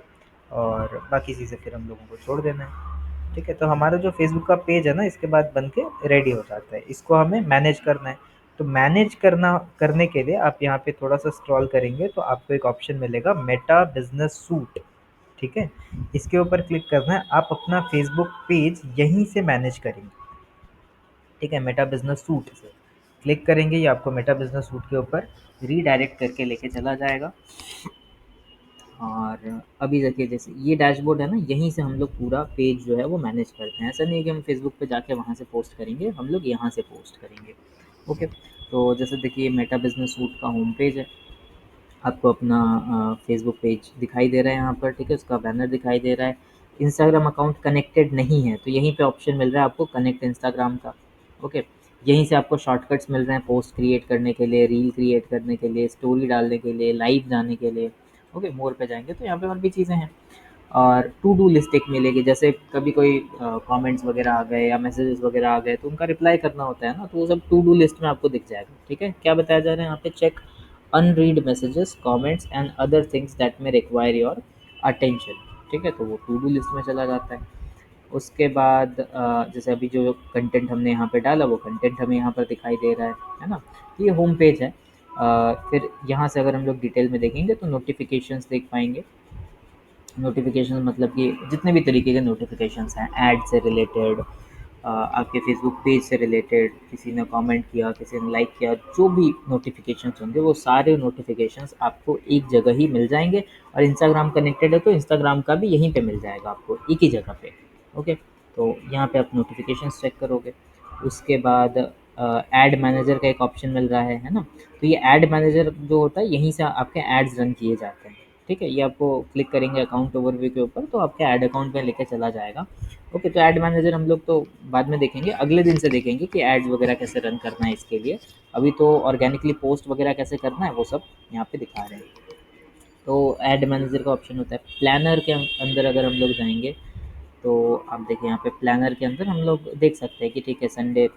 और बाकी चीज़ें फिर हम लोगों को छोड़ देना है, ठीक है? तो हमारा जो फेसबुक का पेज है ना, इसके बाद बन के रेडी हो जाता है। इसको हमें मैनेज करना है। तो मैनेज करने के लिए आप यहाँ पे थोड़ा सा स्क्रॉल करेंगे तो आपको एक ऑप्शन मिलेगा, मेटा बिजनेस सूट, ठीक है? इसके ऊपर क्लिक करना है, आप अपना फेसबुक पेज यहीं से मैनेज करेंगे, ठीक है? मेटा बिजनेस सूट से क्लिक करेंगे, ये आपको मेटा बिजनेस सूट के ऊपर रीडायरेक्ट करके लेके चला जाएगा। और अभी देखिए, जैसे ये डैशबोर्ड है ना, यहीं से हम लोग पूरा पेज जो है वो मैनेज करते हैं। ऐसा नहीं है कि हम फेसबुक पे जाके वहाँ से पोस्ट करेंगे, हम लोग यहाँ से पोस्ट करेंगे, ओके? तो जैसे देखिए, मेटा बिजनेस सूट का होम पेज है, आपको अपना फेसबुक पेज दिखाई दे रहा है यहाँ पर, ठीक है? उसका बैनर दिखाई दे रहा है। इंस्टाग्राम अकाउंट कनेक्टेड नहीं है, तो यहीं पे ऑप्शन मिल रहा है आपको कनेक्ट इंस्टाग्राम का, ओके? यहीं से आपको शॉर्टकट्स मिल रहे हैं पोस्ट क्रिएट करने के लिए, रील क्रिएट करने के लिए, स्टोरी डालने के लिए, लाइव जाने के लिए, ओके? मोर पे जाएंगे तो यहाँ पे और भी चीज़ें हैं। और टू डू लिस्ट एक मिलेगी, जैसे कभी कोई कमेंट्स वगैरह आ गए या मैसेजेस वगैरह आ गए तो उनका रिप्लाई करना होता है ना, तो वो सब टू डू लिस्ट में आपको दिख जाएगा, ठीक है? क्या बताया जा रहा है यहाँ पे? Check unread messages, comments and other things that may require your attention, ठीक है? तो वो टू डू लिस्ट में चला जाता है। उसके बाद जैसे अभी जो कंटेंट हमने यहाँ पे डाला वो कंटेंट हमें यहाँ पर दिखाई दे रहा है ना? ये होम पेज है। फिर यहाँ से अगर हम लोग डिटेल में देखेंगे तो नोटिफिकेशंस देख पाएंगे। नोटिफिकेशन मतलब कि जितने भी तरीके के नोटिफिकेशंस हैं, ऐड से रिलेटेड, आपके फेसबुक पेज से रिलेटेड, किसी ने कमेंट किया, किसी ने लाइक किया, जो भी नोटिफिकेशंस होंगे वो सारे नोटिफिकेशंस आपको एक जगह ही मिल जाएंगे। और इंस्टाग्राम कनेक्टेड है तो इंस्टाग्राम का भी यहीं पे मिल जाएगा आपको, एक ही जगह पे, ओके? तो यहाँ पे आप नोटिफिकेशंस चेक करोगे। उसके बाद एड मैनेजर का एक ऑप्शन मिल रहा है ना? तो ये एड मैनेजर जो होता है, यहीं से आपके एड्स रन किए जाते हैं, ठीक है? ये आपको क्लिक करेंगे अकाउंट ओवरव्यू के ऊपर तो आपके ऐड अकाउंट में लेके चला जाएगा, ओके? तो ऐड मैनेजर हम लोग तो बाद में देखेंगे, अगले दिन से देखेंगे कि एड्स वगैरह कैसे रन करना है इसके लिए। अभी तो ऑर्गेनिकली पोस्ट वगैरह कैसे करना है वो सब यहाँ पे दिखा रहे हैं। तो ऐड मैनेजर का ऑप्शन होता है। प्लानर के अंदर अगर हम लोग जाएंगे तो आप देखिए, यहाँ पे प्लानर के अंदर हम लोग देख सकते हैं कि ठीक है, संडे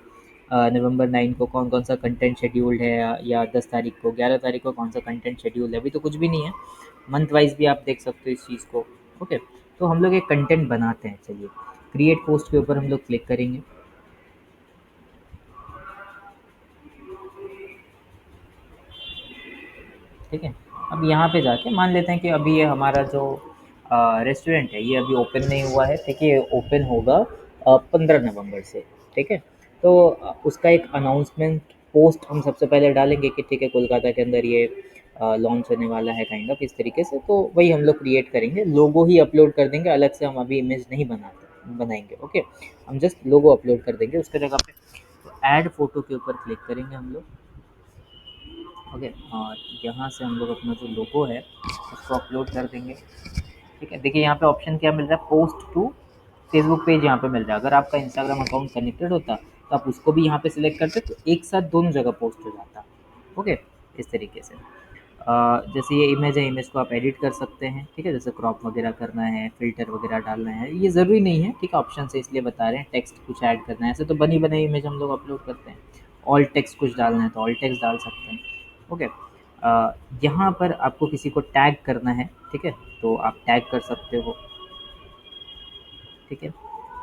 नवंबर 9 को कौन कौन सा कंटेंट शेड्यूल्ड है, या 10 तारीख को, 11 तारीख को कौन सा कंटेंट शेड्यूल है। अभी तो कुछ भी नहीं है, मंथ वाइज भी आप देख सकते हो इस चीज़ को, ओके? तो हम लोग एक कंटेंट बनाते हैं, चलिए क्रिएट पोस्ट के ऊपर हम लोग क्लिक करेंगे, ठीक है? अब यहाँ पे जाके मान लेते हैं कि अभी ये हमारा जो रेस्टोरेंट है ये अभी ओपन नहीं हुआ है, ठीक है? ये ओपन होगा 15 नवंबर से, ठीक है? तो उसका एक अनाउंसमेंट पोस्ट हम सबसे पहले डालेंगे कि ठीक है, कोलकाता के अंदर ये लॉन्च होने वाला है, काइंड ऑफ इस तरीके से। तो वही हम लोग क्रिएट करेंगे, लोगो ही अपलोड कर देंगे, अलग से हम अभी इमेज नहीं बनाएंगे, ओके? हम जस्ट लोगो अपलोड कर देंगे उसके जगह पे। तो ऐड फोटो के ऊपर क्लिक करेंगे हम लोग, ओके? और यहाँ से हम लोग अपना जो लोगो है उसको अपलोड कर देंगे, ठीक है? देखिए यहाँ पे ऑप्शन क्या मिल रहा है, पोस्ट टू फेसबुक पेज यहाँ पे मिल रहा है। अगर आपका इंस्टाग्राम अकाउंट कनेक्टेड होता तो आप उसको भी यहाँ पे सिलेक्ट करते तो एक साथ दोनों जगह पोस्ट हो जाता, ओके, इस तरीके से। जैसे ये इमेज है, इमेज को आप एडिट कर सकते हैं, ठीक है? जैसे क्रॉप वगैरह करना है, फ़िल्टर वगैरह डालना है, ये ज़रूरी नहीं है, ठीक है? ऑप्शन से इसलिए बता रहे हैं, टेक्स्ट कुछ ऐड करना है, ऐसे तो बनी बनाई इमेज हम लोग अपलोड करते हैं। ऑल्ट टेक्स्ट कुछ डालना है तो ऑल्ट टेक्स्ट डाल सकते हैं, ओके? यहाँ पर आपको किसी को टैग करना है, ठीक है? तो आप टैग कर सकते हो, ठीक है?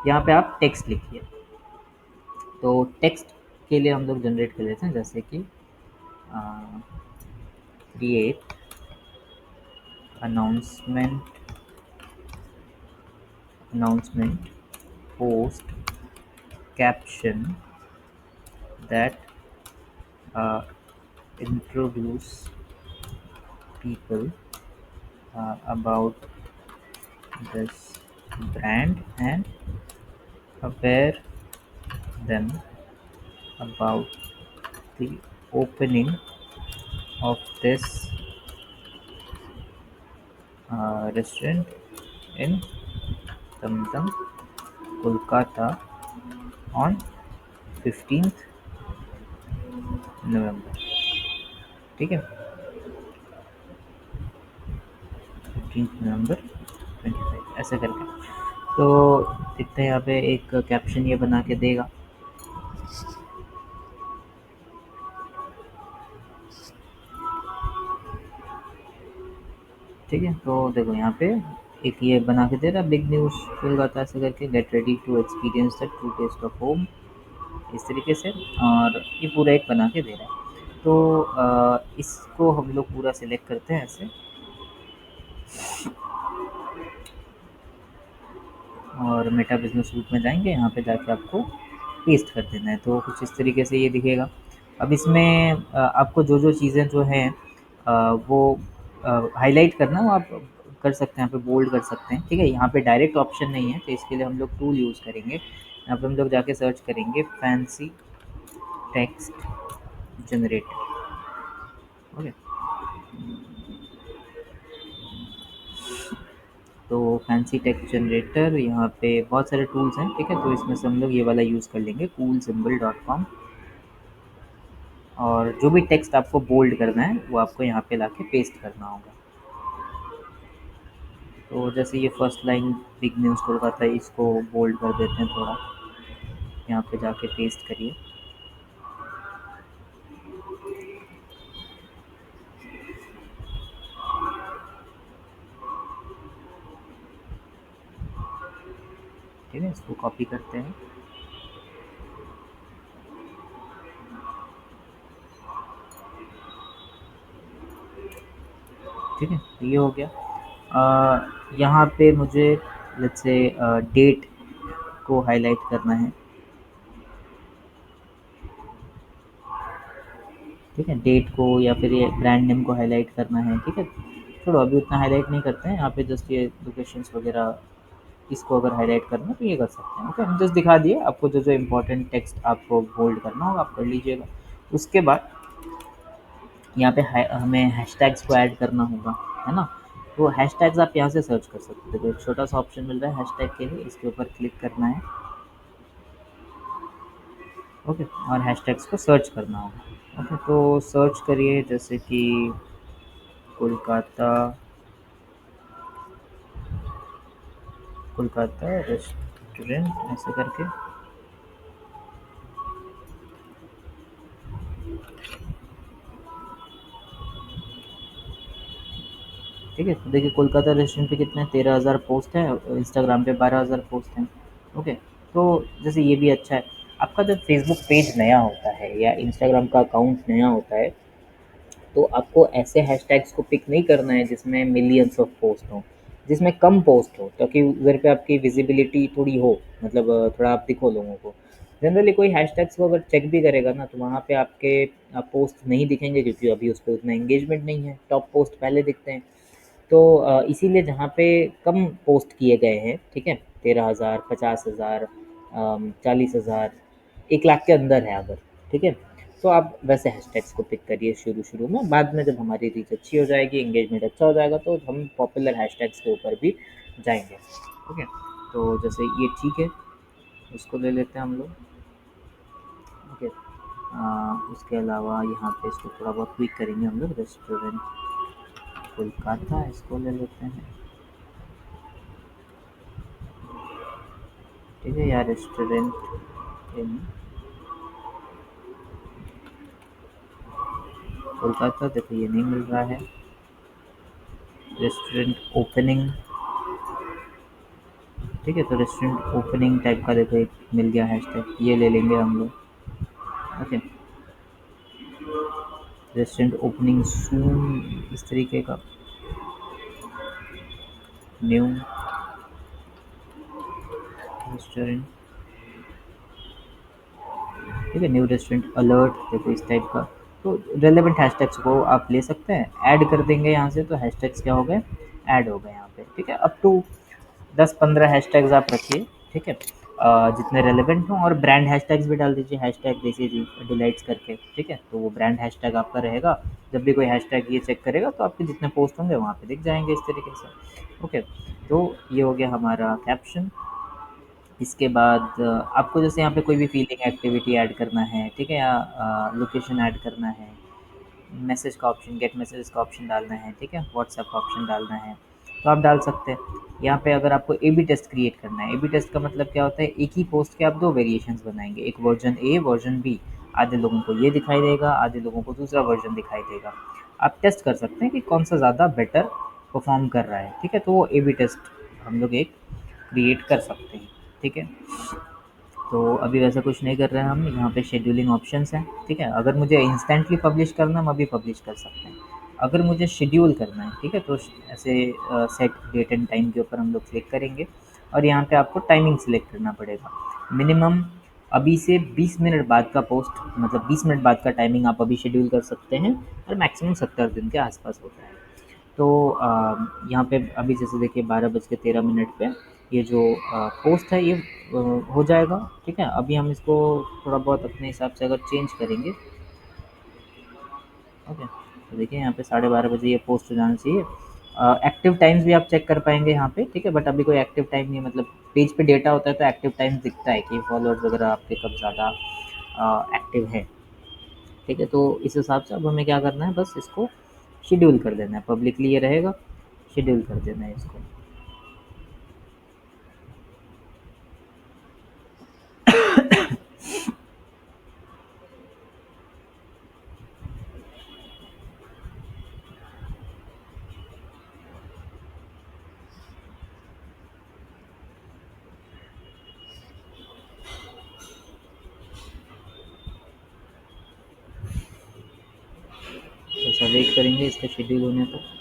यहाँ पे आप टेक्स्ट लिखिए। तो टेक्स्ट के लिए हम लोग जनरेट कर लेते हैं, जैसे कि create announcement announcement post caption that introduce people about this brand and aware them about the opening of this restaurant in Tamtam, Kolkata on 15th नवंबर, ठीक है? 15 नवंबर 25 ऐसे करके। तो दिखता है यहाँ पे एक कैप्शन ये बना के देगा, ठीक है? तो देखो यहाँ पे एक ये बना के दे रहा है, बिग न्यूज़ कोलकाता ऐसे करके, get ready to experience the true taste of home, इस तरीके से। और ये पूरा एक बना के दे रहा है। तो इसको हम लोग पूरा सिलेक्ट करते हैं ऐसे, और मेटा बिजनेस सूट में जाएंगे, यहाँ पे जाके आपको पेस्ट कर देना है, तो कुछ इस तरीके से ये दिखेगा। अब इसमें आपको जो जो चीज़ें जो हैं वो हाईलाइट करना, वो आप कर सकते हैं, यहाँ पे बोल्ड कर सकते हैं, ठीक है? यहाँ पे डायरेक्ट ऑप्शन नहीं है, तो इसके लिए हम लोग टूल यूज़ करेंगे। यहाँ पे हम लोग जाके सर्च करेंगे फैंसी टेक्स्ट जनरेटर, ओके? तो फैंसी टेक्स्ट जनरेटर, यहाँ पे बहुत सारे टूल्स हैं, ठीक है? तो इसमें से हम लोग ये वाला यूज़ कर लेंगे, coolsymbol.com। और जो भी टेक्स्ट आपको बोल्ड करना है वो आपको यहाँ पे लाके पेस्ट करना होगा। तो जैसे ये first line big news Kolkata, इसको बोल्ड कर देते हैं थोड़ा, यहाँ पे जाके पेस्ट करिए, ठीक है? इसको कॉपी करते हैं, ठीक है? ये हो गया। यहाँ पे मुझे लेट्स से डेट को हाईलाइट करना है, ठीक है? डेट को या फिर ये ब्रांड नेम को हाईलाइट करना है, ठीक है? छोड़ो, अभी उतना हाईलाइट नहीं करते हैं, यहाँ पे जस्ट ये लोकेशंस वगैरह, इसको अगर हाईलाइट करना है तो ये कर सकते हैं, ओके? हम जस्ट दिखा दिए आपको, जो जो इम्पोर्टेंट टेक्स्ट आपको बोल्ड करना होगा आप कर लीजिएगा। उसके बाद यहाँ पे हमें हैशटैग्स को ऐड करना होगा, है ना? तो हैशटैग्स आप यहाँ से सर्च कर सकते हो, देखो एक छोटा सा ऑप्शन मिल रहा है हैशटैग के लिए, इसके ऊपर क्लिक करना है, ओके? और हैशटैग्स को सर्च करना होगा, ओके? तो सर्च करिए, जैसे कि कोलकाता, कोलकाता रेस्टोरेंट ऐसे करके, ठीक है? तो देखिए कोलकाता रेस्टोरेंट पे कितने 13,000 पोस्ट हैं, इंस्टाग्राम पे 12,000 पोस्ट हैं, ओके? तो जैसे ये भी अच्छा है। आपका जब फेसबुक पेज नया होता है या इंस्टाग्राम का अकाउंट नया होता है, तो आपको ऐसे हैशटैग्स को पिक नहीं करना है जिसमें मिलियंस ऑफ पोस्ट हों, जिसमें कम पोस्ट हो, ताकि उधर पे आपकी विजिबिलिटी थोड़ी हो, मतलब थोड़ा आप दिखो लोगों को। जनरली कोई हैशटैग्स को अगर चेक भी करेगा ना, तो वहाँ पे आपके पोस्ट नहीं दिखेंगे, क्योंकि अभी उस पर उतना एंगेजमेंट नहीं है, टॉप पोस्ट पहले दिखते हैं। तो इसीलिए जहाँ पे कम पोस्ट किए गए हैं, ठीक है? 13,000, 50,000, 40,000, 1 लाख के अंदर है अगर, ठीक है? तो आप वैसे हैशटैग्स को पिक करिए शुरू-शुरू में, बाद में जब हमारी रीच अच्छी हो जाएगी, एंगेजमेंट अच्छा हो जाएगा, तो हम पॉपुलर हैशटैग्स के ऊपर भी जाएँगे, ओके? तो जैसे ये ठीक है, इसको ले लेते हैं हम लोग, ओके? उसके अलावा यहाँ पे इसको थोड़ा बहुत ट्वीक करेंगे हम लोग। रेस्टोरेंट कोलकाता इसको ले लेते हैं, ठीक है। या रेस्टोरेंट इन कोलकाता, देखो ये नहीं मिल रहा है। रेस्टोरेंट ओपनिंग, ठीक है। तो रेस्टोरेंट ओपनिंग टाइप का देखो एक मिल गया हैशटैग, ये ले लेंगे हम लोग। ओके, रेस्टोरेंट ओपनिंग सून, इस तरीके का। न्यू रेस्टोरेंट, ठीक है। न्यू रेस्टोरेंट अलर्ट, देखो इस टाइप का। तो रेलेवेंट हैशटैग्स को आप ले सकते हैं, ऐड कर देंगे यहाँ से, तो हैशटैग्स क्या हो गए, ऐड हो गए यहाँ पे, ठीक है। अप टू 10-15 हैशटैग्स आप रखिए, ठीक है। जितने रेलेवेंट हों, और ब्रांड हैशटैग्स भी डाल दीजिए, हैशटैग जैसे डिलाइट्स करके, ठीक है। तो वो ब्रांड हैशटैग आपका रहेगा। जब भी कोई हैशटैग ये चेक करेगा तो आपके जितने पोस्ट होंगे वहाँ पे दिख जाएंगे इस तरीके से। ओके, तो ये हो गया हमारा कैप्शन। इसके बाद आपको जैसे यहाँ पे कोई भी फीलिंग एक्टिविटी ऐड करना है, ठीक है, या लोकेशन ऐड करना है, मैसेज का ऑप्शन, गेट मैसेज का ऑप्शन डालना है, ठीक है, व्हाट्सएप का ऑप्शन डालना है, तो आप डाल सकते हैं। यहाँ पे अगर आपको ए बी टेस्ट क्रिएट करना है, ए बी टेस्ट का मतलब क्या होता है, एक ही पोस्ट के आप दो वेरिएशंस बनाएंगे, एक वर्जन ए, वर्जन बी। आधे लोगों को ये दिखाई देगा, आधे लोगों को दूसरा वर्जन दिखाई देगा। आप टेस्ट कर सकते हैं कि कौन सा ज़्यादा बेटर परफॉर्म कर रहा है, ठीक है। तो वो ए बी टेस्ट हम लोग एक क्रिएट कर सकते हैं, ठीक है। तो अभी वैसा कुछ नहीं कर रहे हैं हम, यहाँ पे शेड्यूलिंग ऑप्शंस हैं, ठीक है। अगर मुझे इंस्टेंटली पब्लिश करना है, हम अभी पब्लिश कर सकते हैं। अगर मुझे शेड्यूल करना है, ठीक है, तो ऐसे सेट डेट एंड टाइम के ऊपर हम लोग क्लिक करेंगे, और यहाँ पे आपको टाइमिंग सेलेक्ट करना पड़ेगा। मिनिमम अभी से 20 मिनट बाद का पोस्ट, मतलब 20 मिनट बाद का टाइमिंग आप अभी शेड्यूल कर सकते हैं, और मैक्सिमम 70 दिन के आसपास होता है। तो यहाँ पे अभी जैसे देखिए 12:13 पे ये जो पोस्ट है ये हो जाएगा, ठीक है। अभी हम इसको थोड़ा बहुत अपने हिसाब से अगर चेंज करेंगे, ओके, तो देखिए यहाँ पे 12:30 ये पोस्ट हो जाना चाहिए। एक्टिव टाइम्स भी आप चेक कर पाएंगे यहाँ पे, ठीक है, बट अभी कोई एक्टिव टाइम नहीं, मतलब पेज पे डेटा होता है तो एक्टिव टाइम दिखता है कि फॉलोअर्स वगैरह आपके कब ज़्यादा एक्टिव है, ठीक है। तो इस हिसाब से अब हमें क्या करना है, बस इसको शेड्यूल कर देना है, पब्लिकली ये रहेगा, शेड्यूल कर देना है इसको। ऐसा वेट करेंगे इसका शेड्यूल होने तक।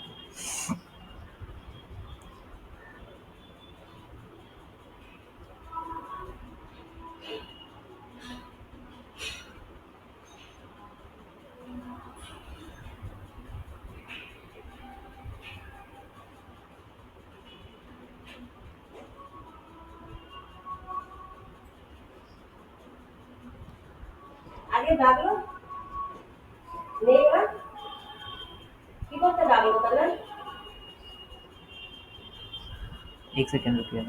আগে ডাকলো নেই না কি করতে ডাকলো তাহলে एक सेकेंड रुकिए।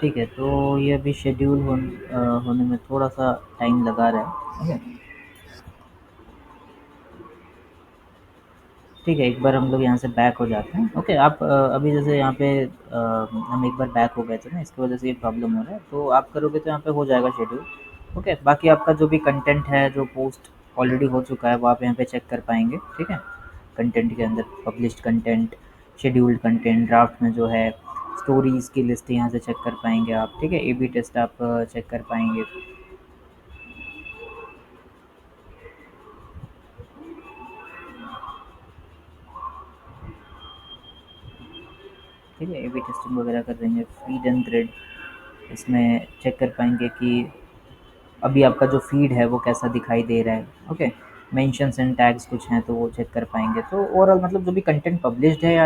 ठीक है, तो ये अभी शेड्यूल होने में थोड़ा सा टाइम लगा रहा है, ठीक है। ठीक है, एक बार हम लोग यहाँ से बैक हो जाते हैं। ओके, आप अभी जैसे यहाँ पे हम एक बार बैक हो गए थे ना, इसकी वजह से ये प्रॉब्लम हो रहा है, तो आप करोगे तो यहाँ पे हो जाएगा शेड्यूल। ओके, बाकी आपका जो भी कंटेंट है, जो पोस्ट ऑलरेडी हो चुका है, वो आप यहाँ पे चेक कर पाएंगे, ठीक है। कंटेंट के अंदर published content, scheduled content, draft में जो है, स्टोरीज़ की लिस्ट यहाँ से चेक कर पाएंगे आप, ठीक है। ए बी टेस्ट आप चेक कर पाएंगे, ठीक है। ए बी टेस्टिंग वगैरह कर देंगे। फीड एंड थ्रेड, इसमें चेक कर पाएंगे कि अभी आपका जो फीड है वो कैसा दिखाई दे रहा है, ओके। मेंशंस एंड टैग्स कुछ हैं तो वो चेक कर पाएंगे। तो ओवरऑल मतलब जो भी कंटेंट पब्लिश्ड है या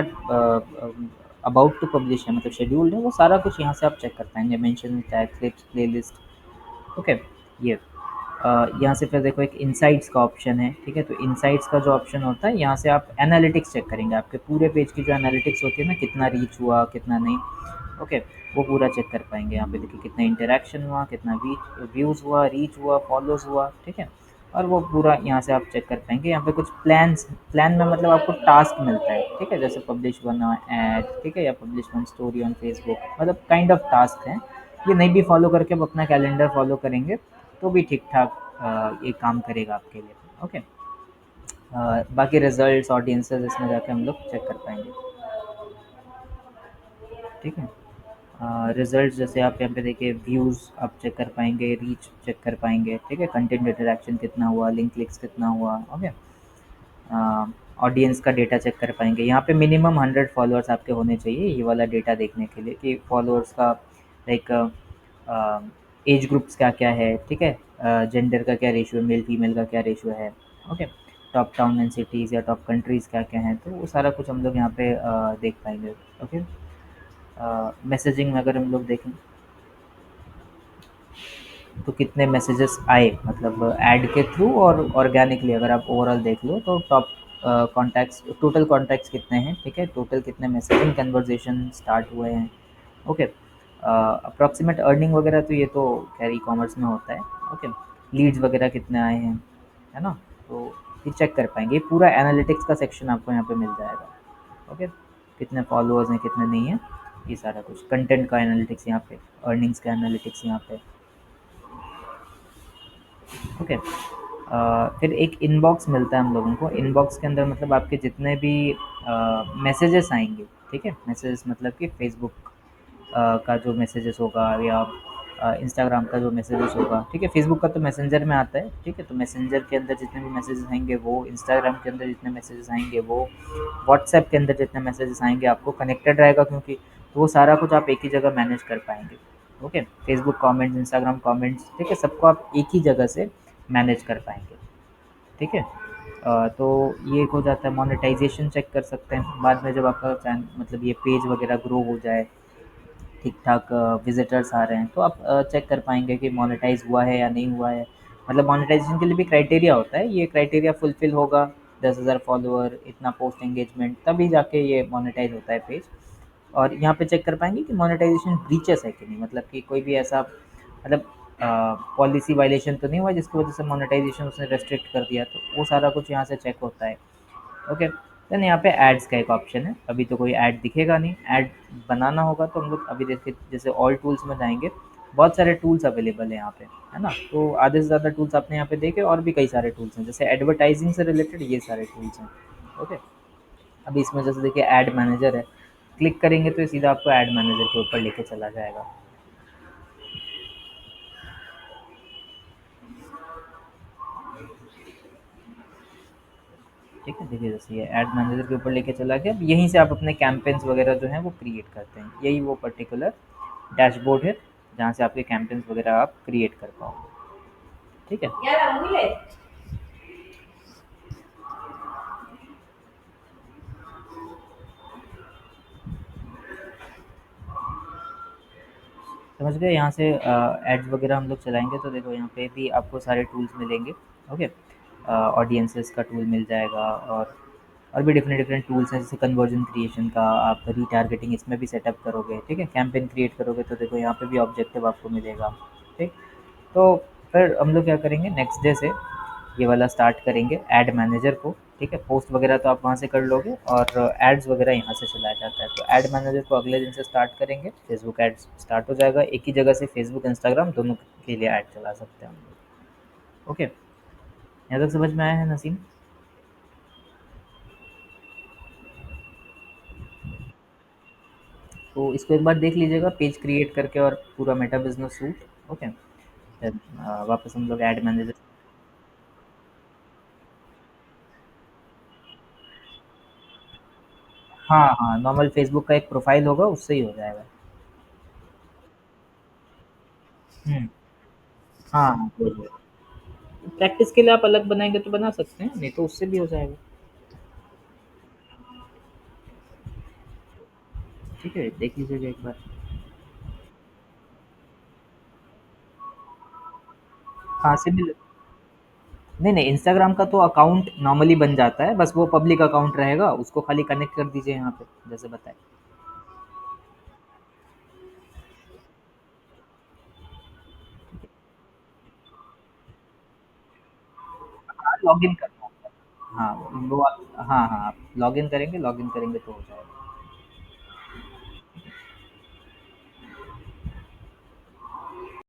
अबाउट टू पब्लिश है, मतलब शेड्यूल्ड है, वो सारा कुछ यहाँ से आप चेक कर पाएंगे। Mention, tag, clips, playlist, okay, ये। यहाँ से फिर देखो एक इनसाइट्स का ऑप्शन है, ठीक है? तो इनसाइट्स का जो ऑप्शन होता है, यहाँ से आप एनालिटिक्स चेक करेंगे, आपके पूरे पेज की जो एनालिटिक्स होती है ना, कितना रीच हुआ, कितना नहीं, ओके? वो पूरा चेक कर पाएँगे। यहाँ पे देखिए कितना इंटरैक्शन हुआ, कितना व्यूज़ हुआ, रीच हुआ, फॉलोज़ हुआ, ठीक है? और वो पूरा यहाँ से आप चेक कर पाएँगे। यहाँ पे कुछ प्लान में मतलब आपको टास्क मिलता है, ठीक है? जैसे पब्लिश वन एड, ठीक है? या publish one story on Facebook, मतलब काइंड ऑफ टास्क हैं। ये नहीं भी फॉलो करके आप अपना कैलेंडर फॉलो करेंगे तो भी ठीक ठाक ये काम करेगा आपके लिए, ओके? बाकी रिजल्ट्स ऑडियंसेस इसमें जाके हम लोग चेक कर पाएंगे, ठीक है? रिजल्ट जैसे आप यहाँ पे देखिए, व्यूज़ आप चेक कर पाएंगे, रीच चेक कर पाएंगे, ठीक है? कंटेंट इंटरेक्शन कितना हुआ, लिंक क्लिक्स कितना हुआ, ओके? ऑडियंस का डेटा चेक कर पाएंगे। यहाँ पे मिनिमम 100 फॉलोअर्स आपके होने चाहिए ये वाला डेटा देखने के लिए, कि फॉलोअर्स का लाइक एज ग्रुप्स क्या क्या है, ठीक है? जेंडर का क्या रेशियो है, मेल फीमेल का क्या रेशियो है, okay? Top town and cities या टॉप कंट्रीज़ क्या क्या हैं, तो वो सारा कुछ हम लोग यहाँ पे देख पाएंगे, ओके? मैसेजिंग में अगर हम लोग देखें तो कितने मैसेजेस आए, मतलब ऐड के थ्रू और ऑर्गेनिकली अगर आप ओवरऑल देख लो तो टॉप कॉन्टैक्ट्स, टोटल कॉन्टैक्ट्स कितने हैं, ठीक है? टोटल कितने मैसेजिंग कन्वर्सेशन स्टार्ट हुए हैं, ओके? अप्रॉक्सीमेट अर्निंग वगैरह तो ये तो खैर ई-कॉमर्स में होता है, ओके? लीड्स वगैरह कितने आए हैं, है ना? तो ये चेक कर पाएँगे। ये पूरा एनालिटिक्स का सेक्शन आपको यहाँ पे मिल जाएगा, ओके? कितने फॉलोअर्स हैं, कितने नहीं हैं, ये सारा कुछ। कंटेंट का एनालिटिक्स यहाँ पे, अर्निंग्स का एनालिटिक्स यहाँ पे, ओके? फिर एक इनबॉक्स मिलता है हम लोगों को। इनबॉक्स के अंदर मतलब आपके जितने भी मैसेजेस आएँगे, ठीक है? मैसेजेस मतलब कि फ़ेसबुक का जो मैसेजेस होगा, या इंस्टाग्राम का जो मैसेजेस होगा, ठीक है? फ़ेसबुक का तो मैसेंजर में आता है, ठीक है? तो मैसेंजर के अंदर जितने भी मैसेजेस आएँगे वो, इंस्टाग्राम के अंदर जितने मैसेजेस आएँगे वो, व्हाट्सएप के अंदर जितने मैसेजेस आएँगे, आपको कनेक्टेड रहेगा क्योंकि, तो वो सारा कुछ आप एक ही जगह मैनेज कर पाएँगे, okay? Facebook comments, Instagram comments, ठीक है? सबको आप एक ही जगह से मैनेज कर पाएँगे, ठीक है? तो ये एक हो जाता है। मोनेटाइजेशन चेक कर सकते हैं बाद में, जब आपका चैन मतलब ये पेज वगैरह ग्रो हो जाए, ठीक ठाक विजिटर्स आ रहे हैं, तो आप चेक कर पाएंगे कि मोनेटाइज हुआ है या नहीं हुआ है। मतलब मोनेटाइजेशन के लिए भी क्राइटेरिया होता है, ये क्राइटेरिया फुलफिल होगा, 10,000 फॉलोअर, इतना पोस्ट एंगेजमेंट, तभी जाके ये मोनेटाइज होता है पेज। और यहाँ पे चेक कर पाएंगे कि मोनेटाइजेशन ब्रीचेस है कि नहीं, मतलब कि कोई भी ऐसा मतलब पॉलिसी वायलेशन तो नहीं हुआ जिसकी वजह से मोनेटाइजेशन उसने रेस्ट्रिक्ट कर दिया, तो वो सारा कुछ यहाँ से चेक होता है, ओके? देन यहाँ पे एड्स का एक ऑप्शन है। अभी तो कोई ऐड दिखेगा नहीं, ऐड बनाना होगा तो हम लोग अभी देखिए, जैसे ऑल टूल्स में जाएंगे, बहुत सारे टूल्स अवेलेबल हैं यहाँ पे, है ना? तो आधे से ज़्यादा टूल्स आपने यहाँ पे देखे, और भी कई सारे टूल्स हैं, जैसे एडवर्टाइजिंग से रिलेटेड ये सारे टूल्स हैं, ओके? अभी इसमें जैसे देखिए ऐड मैनेजर है, क्लिक करेंगे तो ये सीधा आपको ऐड मैनेजर के ऊपर लेके चला जाएगा, ठीक है? देखिए जैसे ये ऐड मैनेजर के ऊपर लेके चला गया। अब यहीं से आप अपने कैंपेन्स वगैरह जो हैं वो क्रिएट करते हैं, यही वो पर्टिकुलर डैशबोर्ड है जहाँ से आपके कैंपेन्स वगैरह आप क्रिएट कर पाओगे, ठीक है? समझ गए? यहाँ से एड्स वगैरह हम लोग चलाएंगे तो देखो यहाँ पे भी आपको सारे टूल्स मिलेंगे, ओके? ऑडियंसेस का टूल मिल जाएगा, और भी डिफरेंट डिफरेंट टूल्स हैं, जैसे कन्वर्जन क्रिएशन का, आप रीटारगेटिंग इसमें भी सेटअप करोगे, ठीक है? कैंपेन क्रिएट करोगे तो देखो यहाँ पे भी ऑब्जेक्टिव आपको मिलेगा, ठीक? तो फिर हम लोग क्या करेंगे, नेक्स्ट डे से ये वाला स्टार्ट करेंगे ऐड मैनेजर को, ठीक है? पोस्ट वगैरह तो आप वहाँ से कर लोगे, और एड्स वगैरह यहाँ से चलाया जाता है। तो ऐड मैनेजर को अगले दिन से स्टार्ट करेंगे, फेसबुक एड्स स्टार्ट हो जाएगा, एक ही जगह से फेसबुक इंस्टाग्राम दोनों के लिए ऐड चला सकते हैं हम लोग, ओके? यहाँ तक समझ में आया है नसीम? तो इसको एक बार देख लीजिएगा पेज क्रिएट करके, और पूरा मेटा बिजनेस सूट, ओके? फिर वापस हम लोग ऐड मैनेजर, हाँ हाँ, नॉर्मल फेसबुक का एक प्रोफाइल होगा, उससे ही हो जाएगा। हम्म, हाँ हाँ, हो जाएगा। प्रैक्टिस के लिए आप अलग बनाएंगे तो बना सकते हैं, नहीं तो उससे भी हो जाएगा, ठीक है? देख लीजिएगा एक बार। हाँ, सिमिलर, नहीं, नहीं, इंस्टाग्राम का तो अकाउंट नॉर्मली बन जाता है, बस वो पब्लिक अकाउंट रहेगा, उसको खाली कनेक्ट कर दीजिए यहाँ पे, जैसे बताएँ। हाँ, लॉगिन करना होगा। हाँ, वो आप हाँ, हाँ, आप लॉगिन करेंगे तो हो जाएगा।